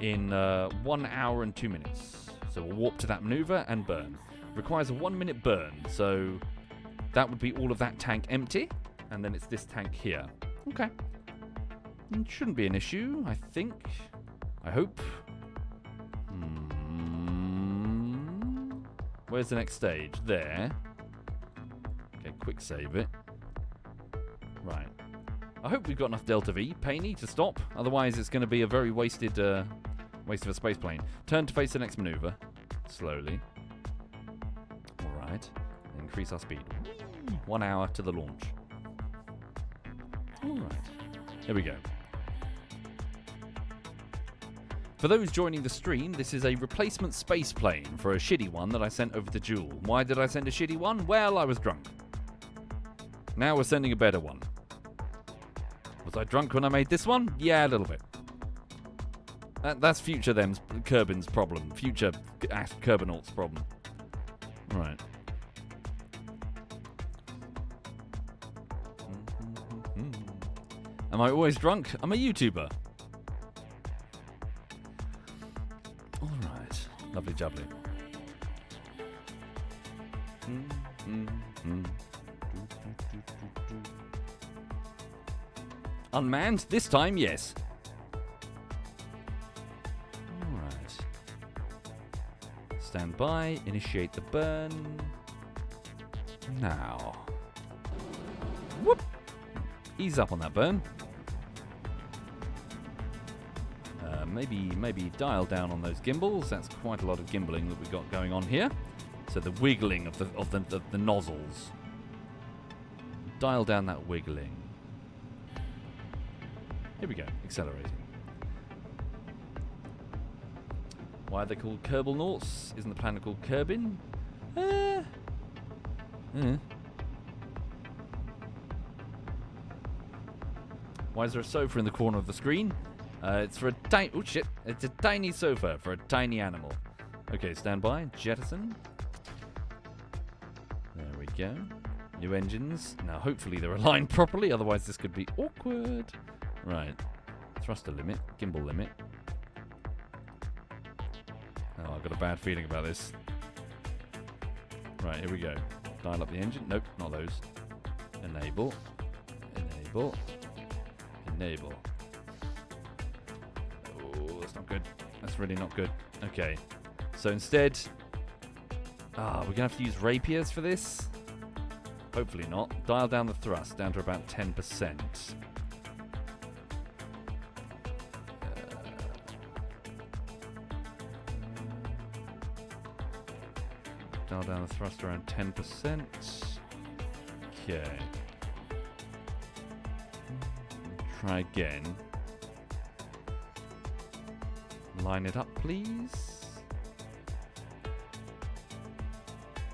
in 1 hour and 2 minutes. So we'll warp to that maneuver and burn. Requires a 1 minute burn. So that would be all of that tank empty. And then it's this tank here. Okay. It shouldn't be an issue, I think. I hope. Where's the next stage? There. Okay, quick save it. Right. I hope we've got enough Delta V, Painy, to stop. Otherwise, it's going to be a very wasted waste of a space plane. Turn to face the next maneuver. Slowly. All right. Increase our speed. 1 hour to the launch. All right. Here we go. For those joining the stream, this is a replacement space plane for a shitty one that I sent over to Jewel. Why did I send a shitty one? Well, I was drunk. Now we're sending a better one. Was I drunk when I made this one? Yeah, a little bit. That's future them's Kerbin's problem. Future Kerbinauts' problem. Right. Am I always drunk? I'm a YouTuber. Alright. Lovely jubbly. Unmanned? This time, yes. Alright. Stand by. Initiate the burn. Now. Whoop! Ease up on that burn. Maybe dial down on those gimbals. That's quite a lot of gimbling that we've got going on here. So the wiggling of the nozzles. Dial down that wiggling. Here we go. Accelerating. Why are they called Kerbinauts? Isn't the planet called Kerbin? Why is there a sofa in the corner of the screen? It's for a tiny... Oh, shit. It's a tiny sofa for a tiny animal. Okay, stand by. Jettison. There we go. New engines. Now, hopefully they're aligned properly. Otherwise, this could be awkward. Right. Thruster limit. Gimbal limit. Oh, I've got a bad feeling about this. Right, here we go. Dial up the engine. Nope, not those. Enable. Enable. Enable. Oh, that's not good. That's really not good. Okay. So instead... we're going to have to use rapiers for this? Hopefully not. Dial down the thrust down to about 10%. Dial down the thrust around 10%. Okay. Try again. Line it up, please.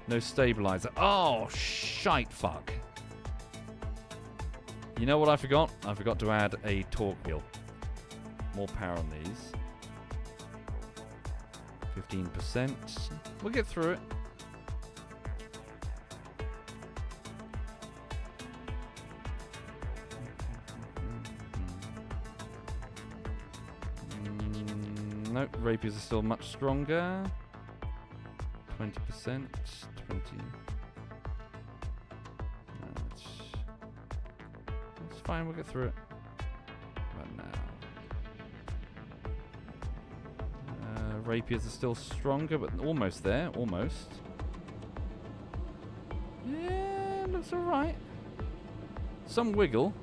No stabilizer. Oh, shite fuck. You know what I forgot? I forgot to add a torque wheel. More power on these. 15%. We'll get through it. Nope, rapiers are still much stronger. 20%, 20. It's fine, we'll get through it. But now. Rapiers are still stronger, but almost there, almost. Yeah, looks alright. Some wiggle.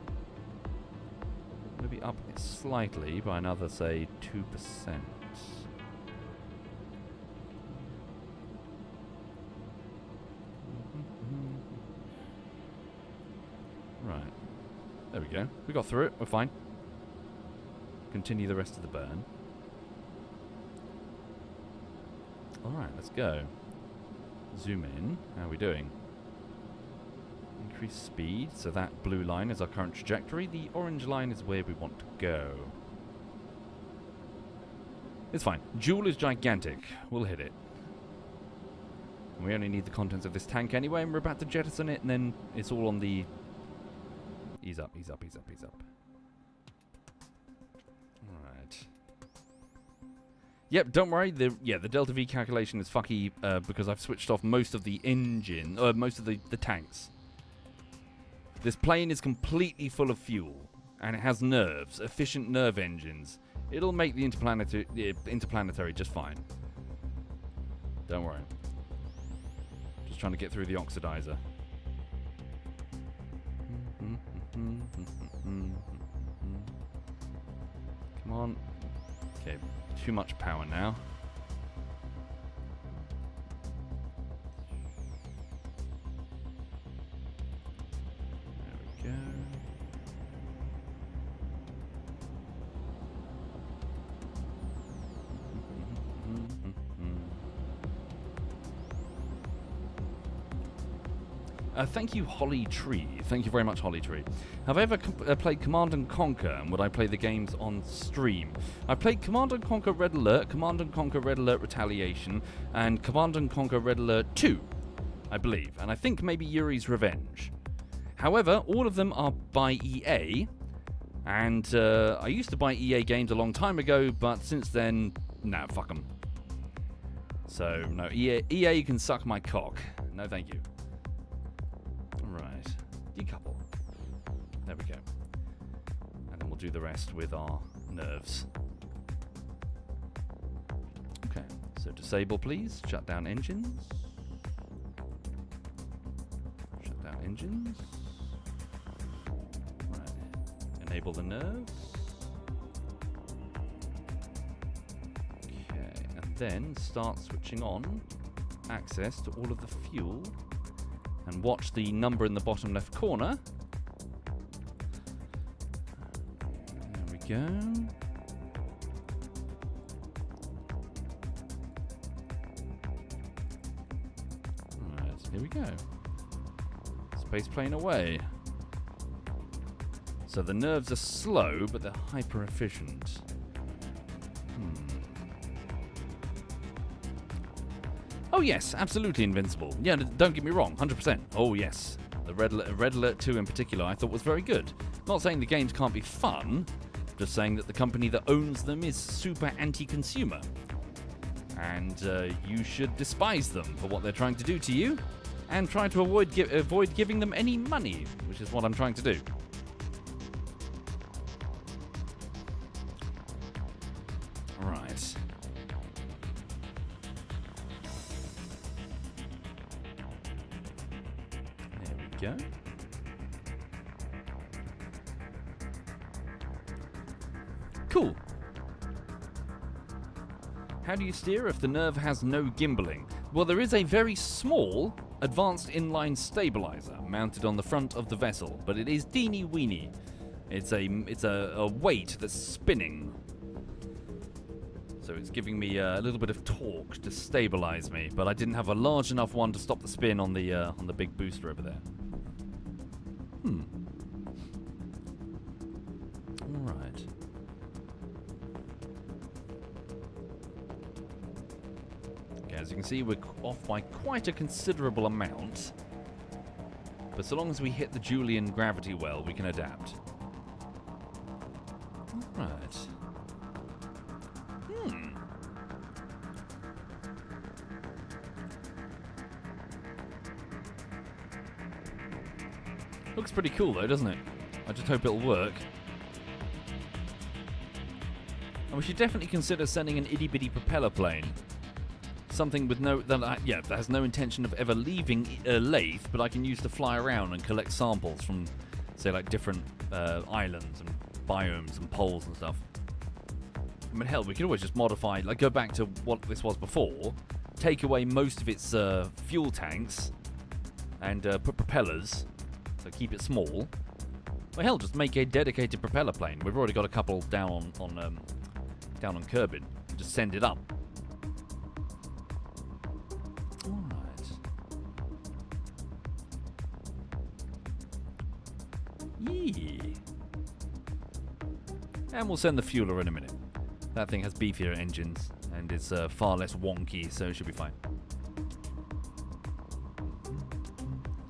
Maybe up slightly by another, say, 2%. Right. There we go. We got through it. We're fine. Continue the rest of the burn. Alright, let's go. Zoom in. How are we doing? Increase speed. So that blue line is our current trajectory. The orange line is where we want to go. It's fine. Joule is gigantic. We'll hit it. We only need the contents of this tank anyway, and we're about to jettison it, and then it's all on the... Ease up, ease up, ease up, ease up. Alright. Yep, don't worry. The Delta V calculation is fucky because I've switched off most of the engine, most of the tanks. This plane is completely full of fuel, and it has nerves, efficient nerve engines. It'll make the interplanetary just fine. Don't worry. Just trying to get through the oxidizer. Come on. Okay, too much power now. There we go. Thank you, Holly Tree. Thank you very much, Holly Tree. Have I ever played Command & Conquer, and would I play the games on stream? I played Command & Conquer Red Alert, Command & Conquer Red Alert Retaliation, and Command & Conquer Red Alert 2, I believe. And I think maybe Yuri's Revenge. However, all of them are by EA, and I used to buy EA games a long time ago, but since then, nah, fuck them. So, no, EA can suck my cock. No, thank you. Right, decouple. There we go. And then we'll do the rest with our nerves. Okay, so disable please. Shut down engines. Shut down engines. Right. Enable the nerves. Okay, and then start switching on access to all of the fuel. And watch the number in the bottom left corner. There we go. Alright, here we go. Space plane away. So the nerves are slow, but they're hyper efficient. Oh yes, absolutely invincible. Yeah, don't get me wrong, 100%. Oh yes, the Red Alert 2 in particular I thought was very good. Not saying the games can't be fun, just saying that the company that owns them is super anti-consumer. And you should despise them for what they're trying to do to you, and try to avoid giving them any money, which is what I'm trying to do. Right. Go. Cool. How do you steer if the nerve has no gimbaling? Well, there is a very small advanced inline stabilizer mounted on the front of the vessel, but it is teeny weeny. It's a weight that's spinning. So it's giving me a little bit of torque to stabilize me, but I didn't have a large enough one to stop the spin on the big booster over there. All right. Okay, as you can see, we're off by quite a considerable amount. But so long as we hit the Julian gravity well, we can adapt. All right. Looks pretty cool though, doesn't it? I just hope it'll work. And we should definitely consider sending an itty-bitty propeller plane. Something with that has no intention of ever leaving Laythe, but I can use to fly around and collect samples from, say, like different islands and biomes and poles and stuff. I mean, hell, we could always just modify, like go back to what this was before, take away most of its fuel tanks, and put propellers, so keep it small. Well, hell, just make a dedicated propeller plane. We've already got a couple down on Kerbin. Just send it up. All right. Yee. And we'll send the fueler in a minute. That thing has beefier engines and it's far less wonky, so it should be fine.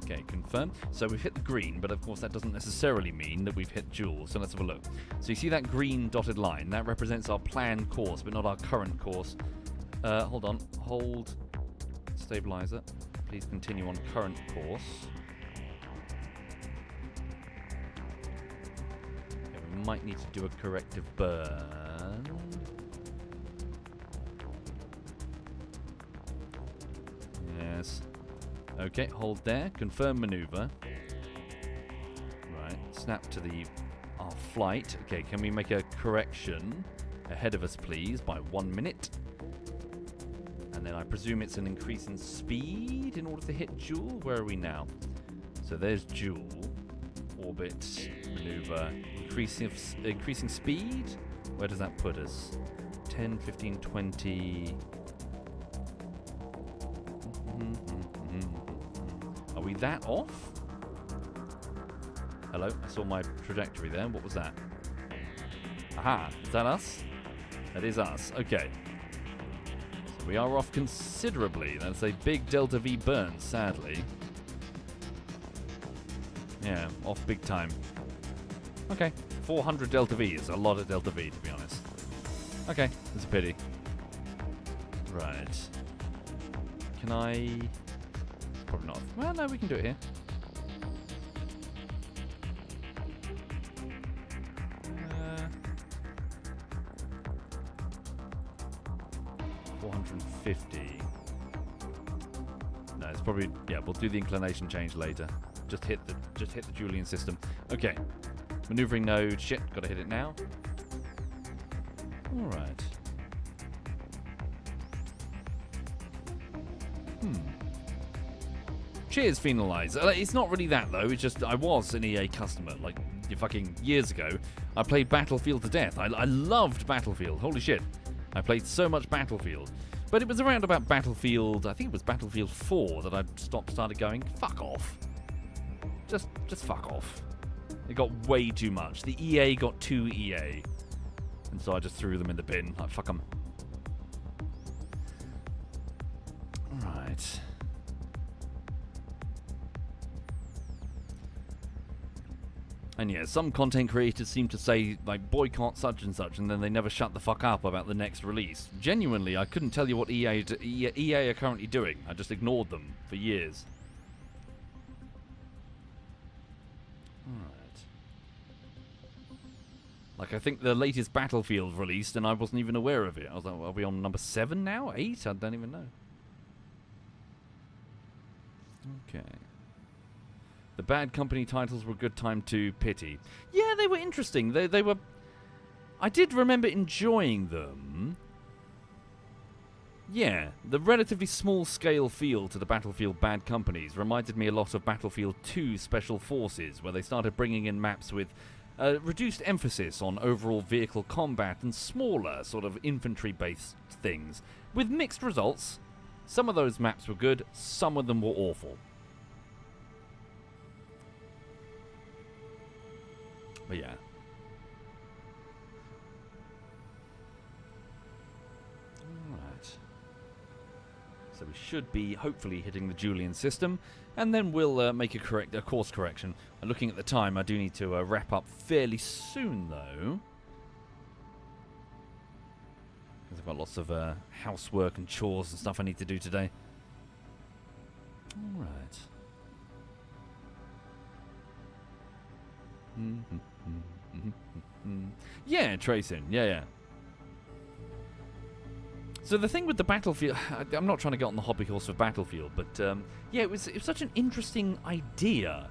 Okay, confirm. So we've hit the green, but of course that doesn't necessarily mean that we've hit Joule, so let's have a look. So you see that green dotted line? That represents our planned course, but not our current course. Hold on. Hold stabilizer. Please continue on current course. Okay, we might need to do a corrective burn. Yes. Okay, hold there. Confirm maneuver. Right, snap to our flight. Okay, can we make a correction ahead of us, please, by 1 minute? And then I presume it's an increase in speed in order to hit Joule. Where are we now? So there's Joule. Orbit, maneuver, increasing speed. Where does that put us? 10, 15, 20... Are we that off? Hello, I saw my trajectory there. What was that? Aha, is that us? That is us. Okay. So we are off considerably. That's a big delta V burn, sadly. Yeah, off big time. Okay, 400 delta V is a lot of delta V, to be honest. Okay, it's a pity. Right. Can I... Probably not. Well, no, we can do it here. Uh, 450. No, it's probably... Yeah, we'll do the inclination change later. Just hit the Julian system. Okay. Maneuvering node. Shit, gotta hit it now. Alright. Cheers, Phenolize. It's not really that, though. It's just I was an EA customer, like, fucking years ago. I played Battlefield to death. I loved Battlefield. Holy shit. I played so much Battlefield. But it was around about Battlefield, I think it was Battlefield 4 that I started going, fuck off. Just fuck off. It got way too much. The EA got too EA. And so I just threw them in the bin. Like, fuck them. Right. And yeah, some content creators seem to say, like, boycott such and such, and then they never shut the fuck up about the next release. Genuinely, I couldn't tell you what EA are currently doing. I just ignored them for years. Alright. Like, I think the latest Battlefield released, and I wasn't even aware of it. I was like, are we on number 7 now? 8? I don't even know. Okay. The bad company titles were a good time to pity. Yeah, they were interesting. They were... I did remember enjoying them. Yeah, the relatively small-scale feel to the Battlefield Bad Companies reminded me a lot of Battlefield 2 Special Forces, where they started bringing in maps with reduced emphasis on overall vehicle combat and smaller, sort of infantry-based things, with mixed results. Some of those maps were good, some of them were awful. But yeah. Alright. So we should be hopefully hitting the Julian system, and then we'll make a course correction. And looking at the time, I do need to wrap up fairly soon, though. Because I've got lots of housework and chores and stuff I need to do today. Alright. Yeah, tracing. Yeah. So the thing with the Battlefield, I'm not trying to get on the hobby horse of Battlefield, but yeah, it was such an interesting idea,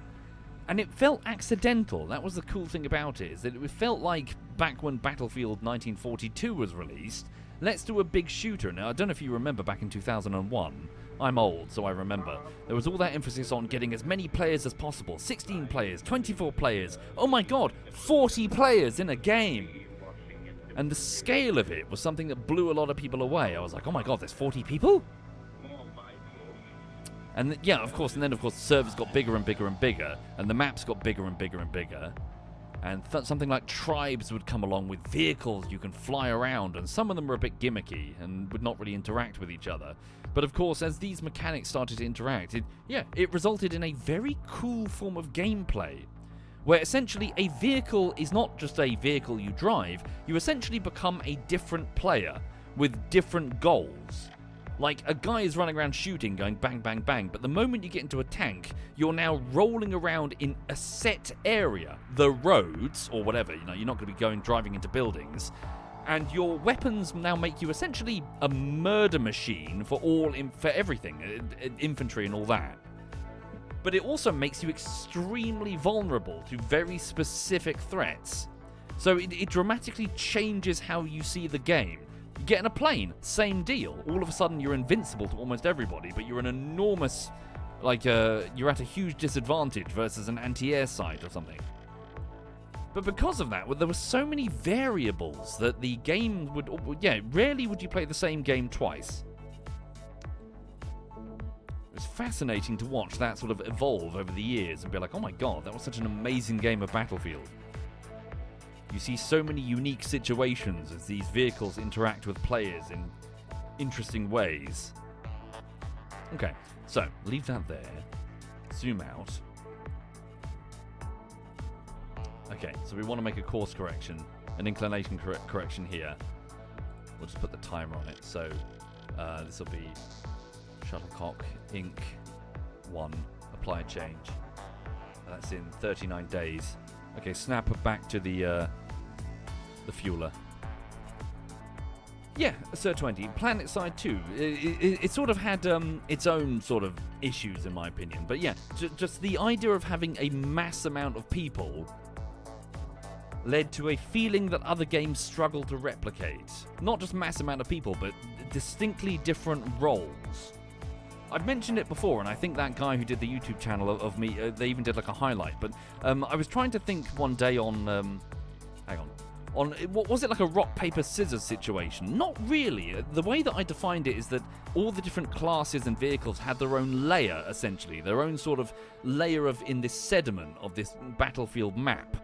and it felt accidental. That was the cool thing about it, is that it felt like back when Battlefield 1942 was released, let's do a big shooter. Now, I don't know if you remember back in 2001. I'm old, so I remember. There was all that emphasis on getting as many players as possible. 16 players, 24 players. Oh my god, 40 players in a game. And the scale of it was something that blew a lot of people away. I was like, oh my god, there's 40 people? And yeah, of course, and then of course the servers got bigger and bigger and bigger, and the maps got bigger and bigger and bigger. And something like tribes would come along with vehicles you can fly around, and some of them were a bit gimmicky and would not really interact with each other. But of course, as these mechanics started to interact, it resulted in a very cool form of gameplay, where essentially a vehicle is not just a vehicle you drive, you essentially become a different player with different goals. Like, a guy is running around shooting, going bang, bang, bang, but the moment you get into a tank, you're now rolling around in a set area, the roads, or whatever, you're not going to be driving into buildings, and your weapons now make you essentially a murder machine for everything, infantry and all that. But it also makes you extremely vulnerable to very specific threats. So it dramatically changes how you see the game. You get in a plane, same deal. All of a sudden you're invincible to almost everybody, but you're an enormous, you're at a huge disadvantage versus an anti-air site or something. But because of that, there were so many variables that the game rarely would you play the same game twice. It was fascinating to watch that sort of evolve over the years and be like, oh my god, that was such an amazing game of Battlefield. You see so many unique situations as these vehicles interact with players in interesting ways. Okay, so leave that there. Zoom out. Okay, so we want to make a course correction, an inclination correction here. We'll just put the timer on it. So this will be Shuttlecock Inc. 1, apply change. That's in 39 days. Okay, snap back to the fueler. Yeah, Sir 20. Planet Side 2. It sort of had its own sort of issues, in my opinion. But yeah, just the idea of having a mass amount of people led to a feeling that other games struggle to replicate. Not just mass amount of people, but distinctly different roles. I've mentioned it before, and I think that guy who did the YouTube channel of me, they even did like a highlight, but I was trying to think one day on, what was it, like a rock, paper, scissors situation? Not really. The way that I defined it is that all the different classes and vehicles had their own layer, essentially, their own sort of layer in this sediment of this battlefield map.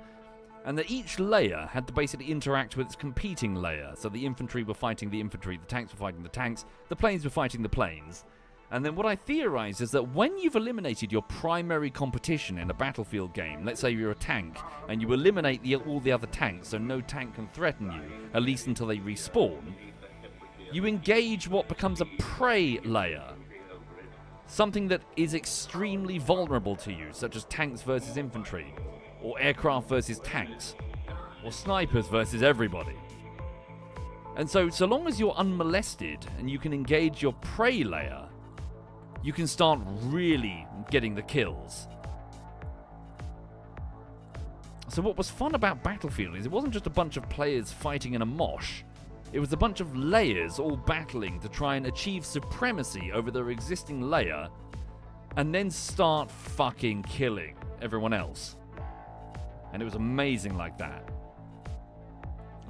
And that each layer had to basically interact with its competing layer. So the infantry were fighting the infantry, the tanks were fighting the tanks, the planes were fighting the planes. And then what I theorize is that when you've eliminated your primary competition in a battlefield game, let's say you're a tank, and you eliminate all the other tanks so no tank can threaten you, at least until they respawn, you engage what becomes a prey layer. Something that is extremely vulnerable to you, such as tanks versus infantry, or aircraft versus tanks, or snipers versus everybody. And so long as you're unmolested and you can engage your prey layer, you can start really getting the kills. So what was fun about Battlefield is it wasn't just a bunch of players fighting in a mosh. It was a bunch of layers all battling to try and achieve supremacy over their existing layer and then start fucking killing everyone else. And it was amazing like that.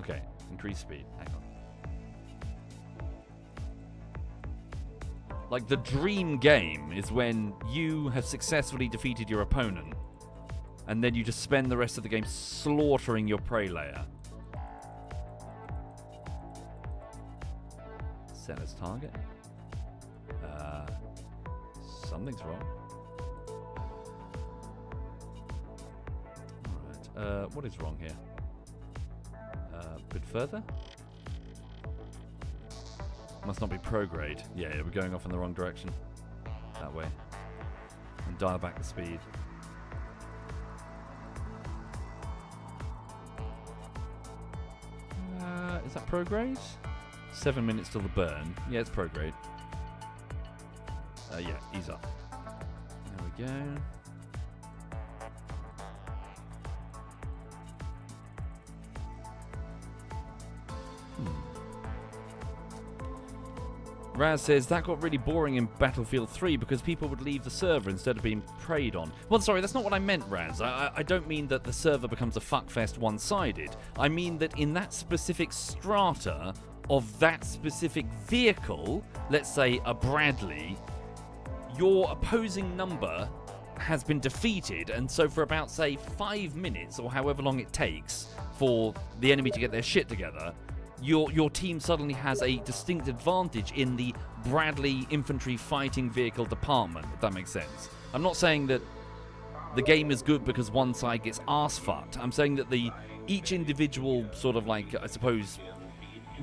Okay, increase speed. Hang on. Like, the dream game is when you have successfully defeated your opponent and then you just spend the rest of the game slaughtering your prey layer. Set as target. Something's wrong. Alright, what is wrong here? A bit further? Must not be prograde. Yeah, we're going off in the wrong direction. That way. And dial back the speed. Is that prograde? 7 minutes till the burn. Yeah, it's prograde. Yeah, ease up. There we go. Raz says, that got really boring in Battlefield 3 because people would leave the server instead of being preyed on. Well, sorry, that's not what I meant, Raz. I don't mean that the server becomes a fuckfest one-sided. I mean that in that specific strata of that specific vehicle, let's say a Bradley, your opposing number has been defeated, and so for about, say, 5 minutes, or however long it takes for the enemy to get their shit together, your team suddenly has a distinct advantage in the Bradley infantry fighting vehicle department, if that makes sense. I'm not saying that the game is good because one side gets ass fucked. I'm saying that each individual sort of, like, I suppose,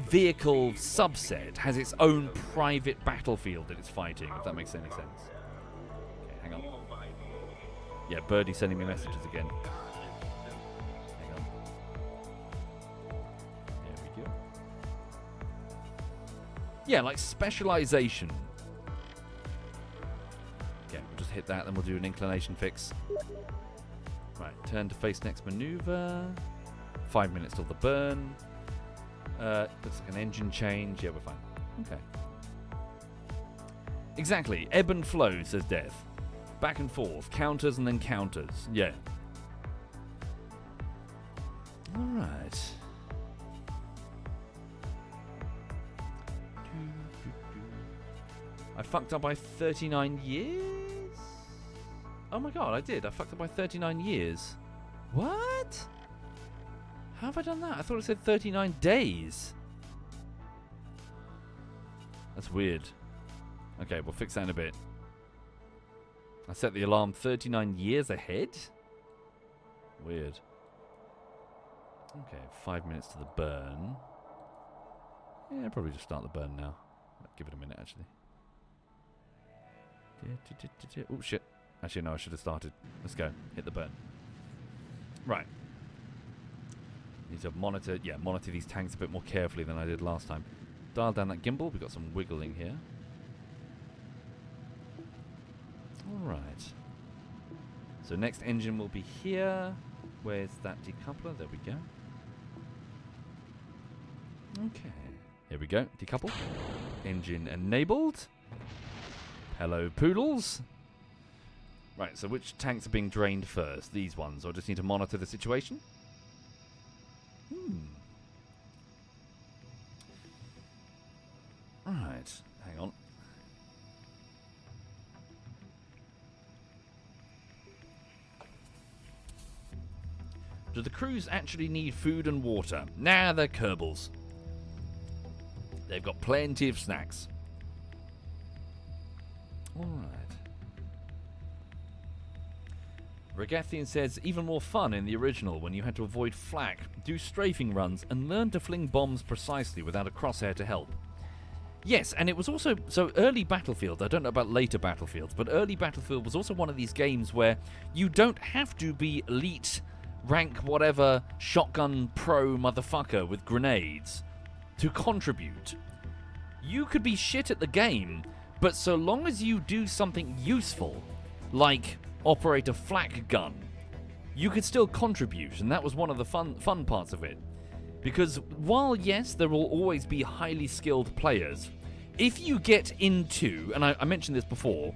vehicle subset has its own private battlefield that it's fighting, if that makes any sense. Okay, hang on. Yeah, Birdie's sending me messages again. Hang on. There we go. Yeah, like specialization. Okay, we'll just hit that, then we'll do an inclination fix. Right, turn to face next maneuver. 5 minutes till the burn. Looks like an engine change. Yeah, we're fine. Okay. Exactly. Ebb and flow, says Death. Back and forth. Counters and then counters. Yeah. Alright. I fucked up by 39 years? Oh my god, I did. I fucked up by 39 years. What? How have I done that? I thought it said 39 days. That's weird. Okay, we'll fix that in a bit. I set the alarm 39 years ahead? Weird. Okay, 5 minutes to the burn. Yeah, probably just start the burn now. Give it a minute, actually. Oh, shit. Actually, no, I should have started. Let's go. Hit the burn. Right. Need to monitor these tanks a bit more carefully than I did last time. Dial down that gimbal. We've got some wiggling here. Alright. So next engine will be here. Where's that decoupler? There we go. Okay. Here we go. Decouple. Engine enabled. Hello, poodles. Right, so which tanks are being drained first? These ones. Or just need to monitor the situation? Right, hang on. Do the crews actually need food and water? Nah, they're Kerbals. They've got plenty of snacks. Alright. Regathian says, even more fun in the original when you had to avoid flak, do strafing runs, and learn to fling bombs precisely without a crosshair to help. Yes, and it was also, so early Battlefield, I don't know about later Battlefields, but early Battlefield was also one of these games where you don't have to be elite, rank whatever, shotgun pro motherfucker with grenades to contribute. You could be shit at the game, but so long as you do something useful, like operate a flak gun, you could still contribute, and that was one of the fun parts of it. Because while, yes, there will always be highly skilled players, if you get into, and I mentioned this before,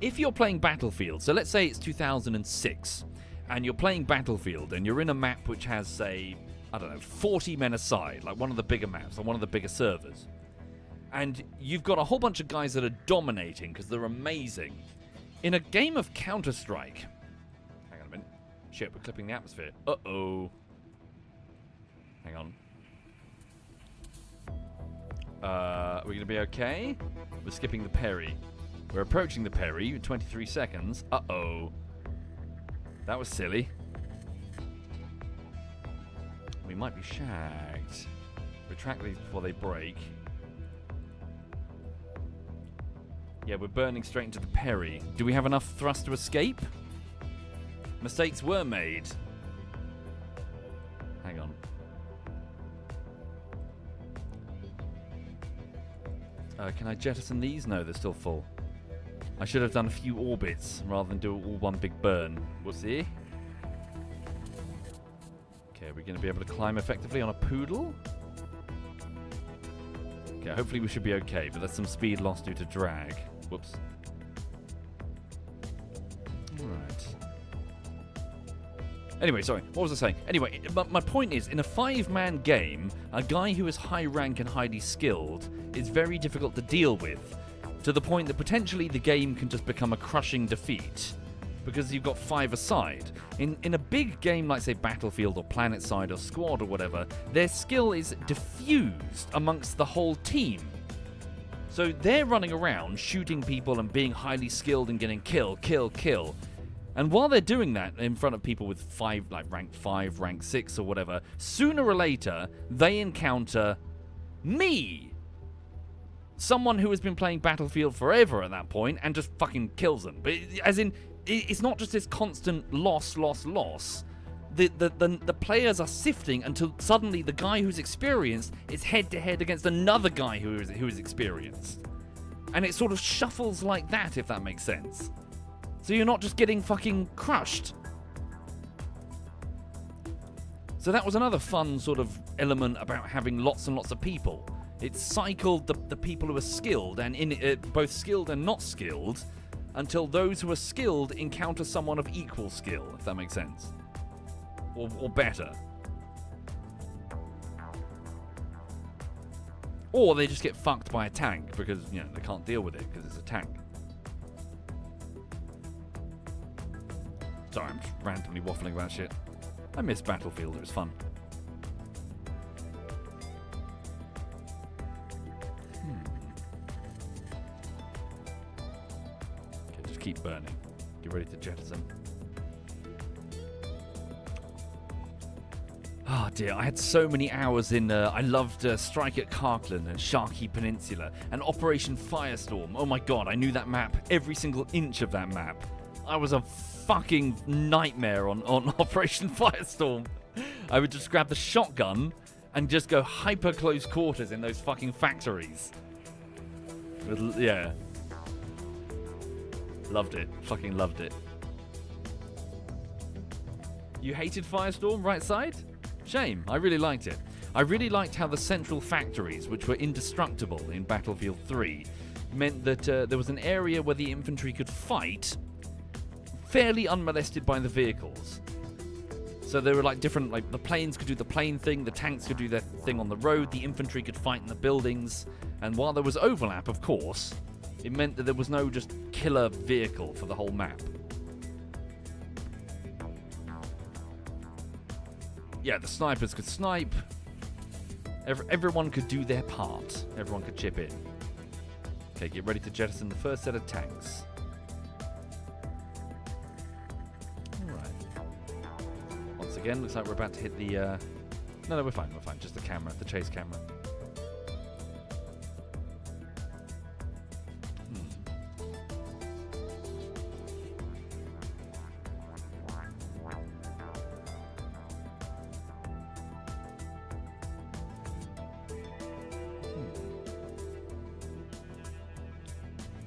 if you're playing Battlefield, so let's say it's 2006, and you're playing Battlefield, and you're in a map which has, say, I don't know, 40 men aside, like one of the bigger maps, or one of the bigger servers, and you've got a whole bunch of guys that are dominating because they're amazing. In a game of Counter-Strike... Hang on a minute. Shit, we're clipping the atmosphere. Uh-oh. Hang on. We're going to be okay? We're skipping the parry. We're approaching the parry in 23 seconds. Uh-oh. That was silly. We might be shagged. Retract these before they break. Yeah, we're burning straight into the parry. Do we have enough thrust to escape? Mistakes were made. Hang on. Can I jettison these? No, they're still full. I should have done a few orbits rather than do all one big burn. We'll see. Okay, we're going to be able to climb effectively on a poodle. Okay, hopefully we should be okay, but there's some speed loss due to drag. Whoops. Alright. Anyway, sorry, what was I saying? Anyway, my point is, in a 5-man game, a guy who is high rank and highly skilled is very difficult to deal with, to the point that potentially the game can just become a crushing defeat, because you've got 5 aside. In a big game like, say, Battlefield or PlanetSide or Squad or whatever, their skill is diffused amongst the whole team. So they're running around shooting people and being highly skilled and getting kill. And while they're doing that in front of people with 5, like rank 5, rank 6 or whatever, sooner or later they encounter me. Someone who has been playing Battlefield forever at that point and just fucking kills them. But as in, it's not just this constant loss. The players are sifting until suddenly the guy who's experienced is head-to-head against another guy who is experienced. And it sort of shuffles like that, if that makes sense. So you're not just getting fucking crushed. So that was another fun sort of element about having lots and lots of people. It cycled the people who are skilled, and both skilled and not skilled, until those who are skilled encounter someone of equal skill, if that makes sense. Or better. Or they just get fucked by a tank because, you know, they can't deal with it because it's a tank. Sorry, I'm just randomly waffling about shit. I miss Battlefield, it was fun. Okay, just keep burning. Get ready to jettison. Oh dear, I had so many hours in, I loved Strike at Karkland and Sharkey Peninsula and Operation Firestorm. Oh my god, I knew that map, every single inch of that map. I was a fucking nightmare on Operation Firestorm. I would just grab the shotgun and just go hyper close quarters in those fucking factories. Yeah. Loved it. Fucking loved it. You hated Firestorm, right side? Shame. I really liked it. I really liked how the central factories, which were indestructible in Battlefield 3, meant that there was an area where the infantry could fight fairly unmolested by the vehicles. So there were like different, like the planes could do the plane thing, the tanks could do their thing on the road, the infantry could fight in the buildings, and while there was overlap, of course, it meant that there was no just killer vehicle for the whole map. Yeah, the snipers could snipe. Everyone could do their part. Everyone could chip in. Okay, get ready to jettison the first set of tanks. Again, looks like we're about to hit the no, we're fine, just the camera, the chase camera.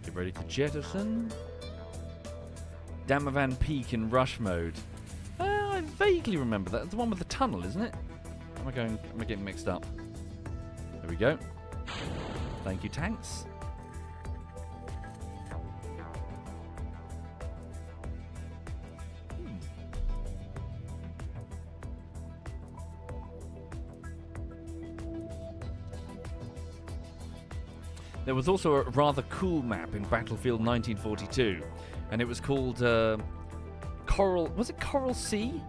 Get ready to jettison. Damavan Peak in rush mode. I vaguely remember that. It's the one with the tunnel, isn't it? Am I getting mixed up? There we go. Thank you, tanks. There was also a rather cool map in Battlefield 1942, and it was called Coral. Was it Coral Sea?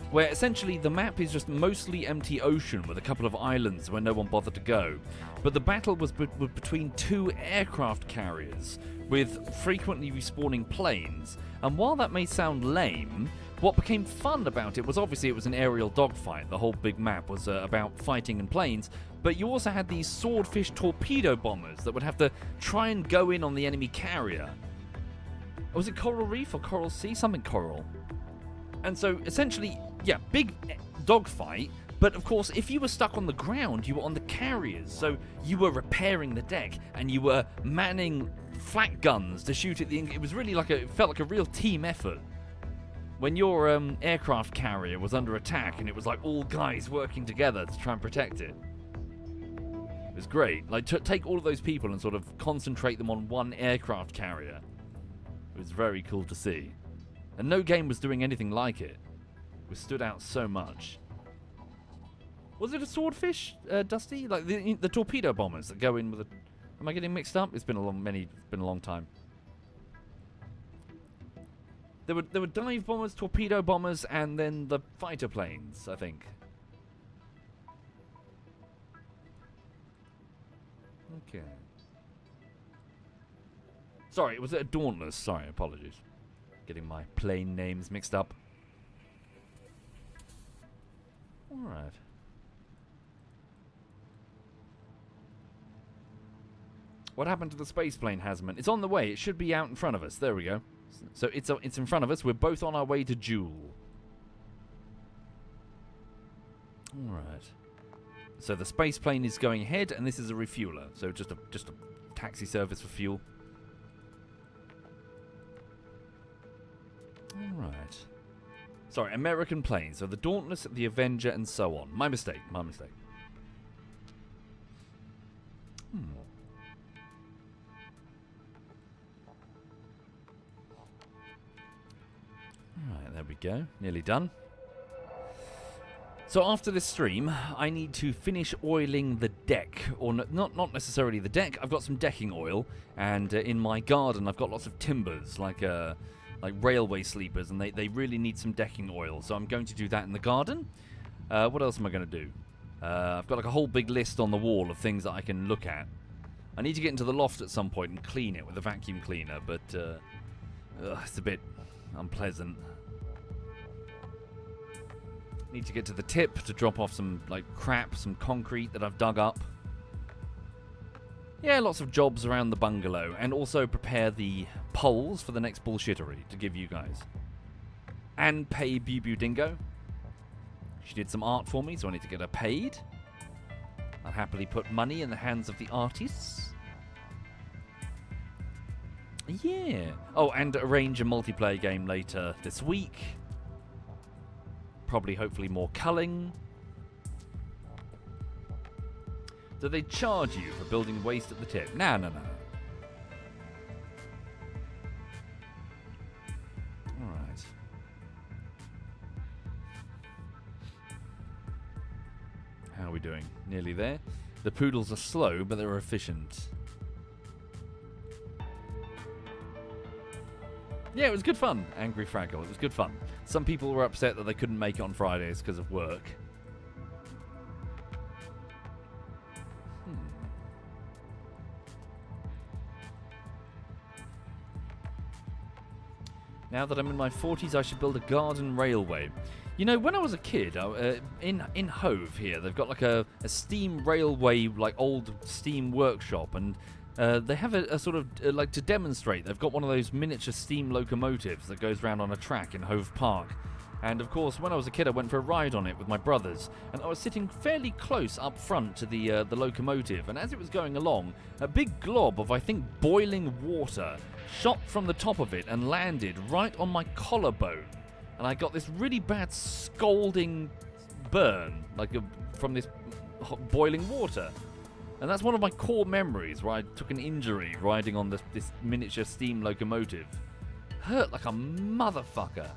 Where essentially the map is just mostly empty ocean with a couple of islands where no one bothered to go. But the battle was between two aircraft carriers with frequently respawning planes. And while that may sound lame, what became fun about it was obviously it was an aerial dogfight. The whole big map was about fighting in planes. But you also had these swordfish torpedo bombers that would have to try and go in on the enemy carrier. Was it Coral Reef or Coral Sea? Something coral. And so essentially, yeah, big dogfight. But of course, if you were stuck on the ground, you were on the carriers. So you were repairing the deck and you were manning flak guns to shoot at the... It was really like it felt like a real team effort. When your aircraft carrier was under attack and it was like all guys working together to try and protect it. It was great. Like, take all of those people and sort of concentrate them on one aircraft carrier. It was very cool to see. And no game was doing anything like it. It stood out so much. Was it a swordfish, Dusty? Like the torpedo bombers that go in with a... Am I getting mixed up? It's been a long time. There were dive bombers, torpedo bombers, and then the fighter planes, I think. Okay. Sorry, was it a Dauntless? Sorry, apologies. Getting my plane names mixed up. Alright. What happened to the space plane, Hasman? It's on the way. It should be out in front of us. There we go. So it's in front of us. We're both on our way to Jewel. Alright. So the space plane is going ahead, and this is a refueler. So just a taxi service for fuel. Alright. Sorry, American planes. So the Dauntless, the Avenger, and so on. My mistake. Alright, there we go. Nearly done. So after this stream, I need to finish oiling the deck. Or not necessarily the deck. I've got some decking oil. And in my garden, I've got lots of timbers, like railway sleepers. And they really need some decking oil. So I'm going to do that in the garden. What else am I going to do? I've got like a whole big list on the wall of things that I can look at. I need to get into the loft at some point and clean it with a vacuum cleaner. But it's a bit unpleasant. Need to get to the tip to drop off some crap, some concrete that I've dug up. Yeah, lots of jobs around the bungalow, and also prepare the polls for the next bullshittery to give you guys. And pay Bu Dingo. She did some art for me, so I need to get her paid. I'll happily put money in the hands of the artists. Yeah. Oh, and arrange a multiplayer game later this week. Probably, hopefully, more culling. Do they charge you for building waste at the tip? No. Alright. How are we doing? Nearly there. The poodles are slow, but they're efficient. Yeah, it was good fun, Angry Fraggle. It was good fun. Some people were upset that they couldn't make it on Fridays because of work. Now that I'm in my 40s, I should build a garden railway. You know, when I was a kid, in Hove here, they've got like a steam railway, like old steam workshop, and they have a sort of, like to demonstrate, they've got one of those miniature steam locomotives that goes round on a track in Hove Park. And of course, when I was a kid, I went for a ride on it with my brothers, and I was sitting fairly close up front to the locomotive, and as it was going along, a big glob of, I think, boiling water shot from the top of it and landed right on my collarbone. And I got this really bad scalding burn, from this boiling water. And that's one of my core memories, where I took an injury riding on this miniature steam locomotive. Hurt like a motherfucker.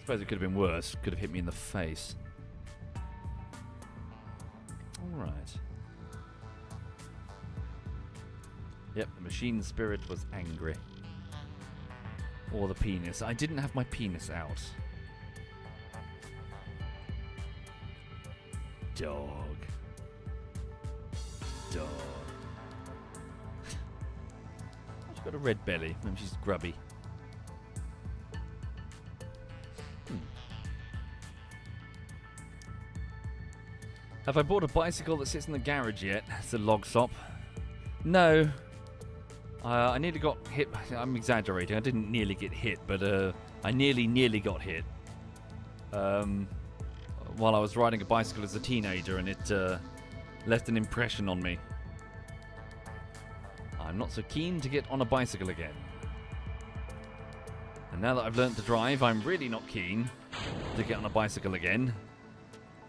Suppose it could have been worse. Could have hit me in the face. Alright. Yep, the machine spirit was angry. Or the penis. I didn't have my penis out. Dog. Dog. She's got a red belly. Maybe she's grubby. Have I bought a bicycle that sits in the garage yet? It's a log sop. No. I nearly got hit. I'm exaggerating. I didn't nearly get hit, but I nearly got hit. While I was riding a bicycle as a teenager, and it left an impression on me. I'm not so keen to get on a bicycle again. And now that I've learnt to drive, I'm really not keen to get on a bicycle again.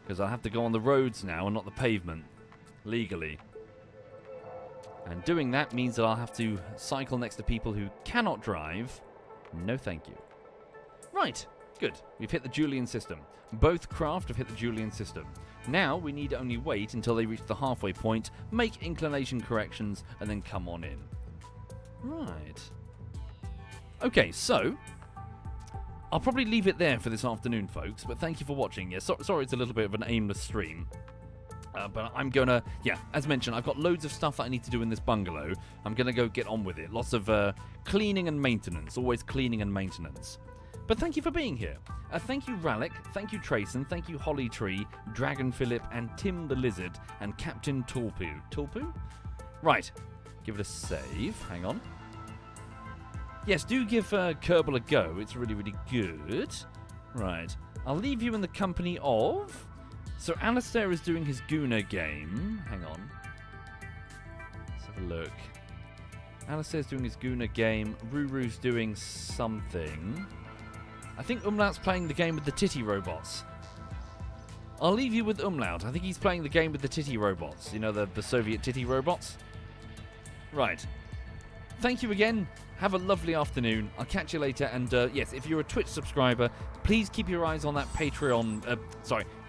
Because I'll have to go on the roads now and not the pavement. Legally. And doing that means that I'll have to cycle next to people who cannot drive. No thank you. Right. Good. We've hit the Julian system. Both craft have hit the Julian system. Now we need to only wait until they reach the halfway point, make inclination corrections, and then come on in. Right. Okay, so I'll probably leave it there for this afternoon, folks, but thank you for watching. Yeah, sorry it's a little bit of an aimless stream. But I'm going to, as mentioned, I've got loads of stuff that I need to do in this bungalow. I'm going to go get on with it. Lots of cleaning and maintenance. Always cleaning and maintenance. But thank you for being here. Thank you, Rallick. Thank you, Trayson. Thank you, Holly Tree, Dragon Phillip, and Tim the Lizard, and Captain Tulpu. Tulpu? Right. Give it a save. Hang on. Yes, do give Kerbal a go. It's really, really good. Right. I'll leave you in the company of... So Alistair is doing his Guna game. Hang on. Let's have a look. Alistair's doing his Guna game. Ruru's doing something. I think Umlaut's playing the game with the titty robots. I'll leave you with Umlaut. I think he's playing the game with the titty robots. You know, the Soviet titty robots? Right. Thank you again. Have a lovely afternoon. I'll catch you later. And yes, if you're a Twitch subscriber, please keep your eyes on that Patreon,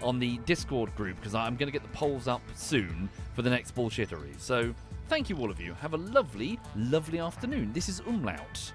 on the Discord group, because I'm going to get the polls up soon for the next bullshittery. So thank you all of you. Have a lovely, lovely afternoon. This is Umlaut.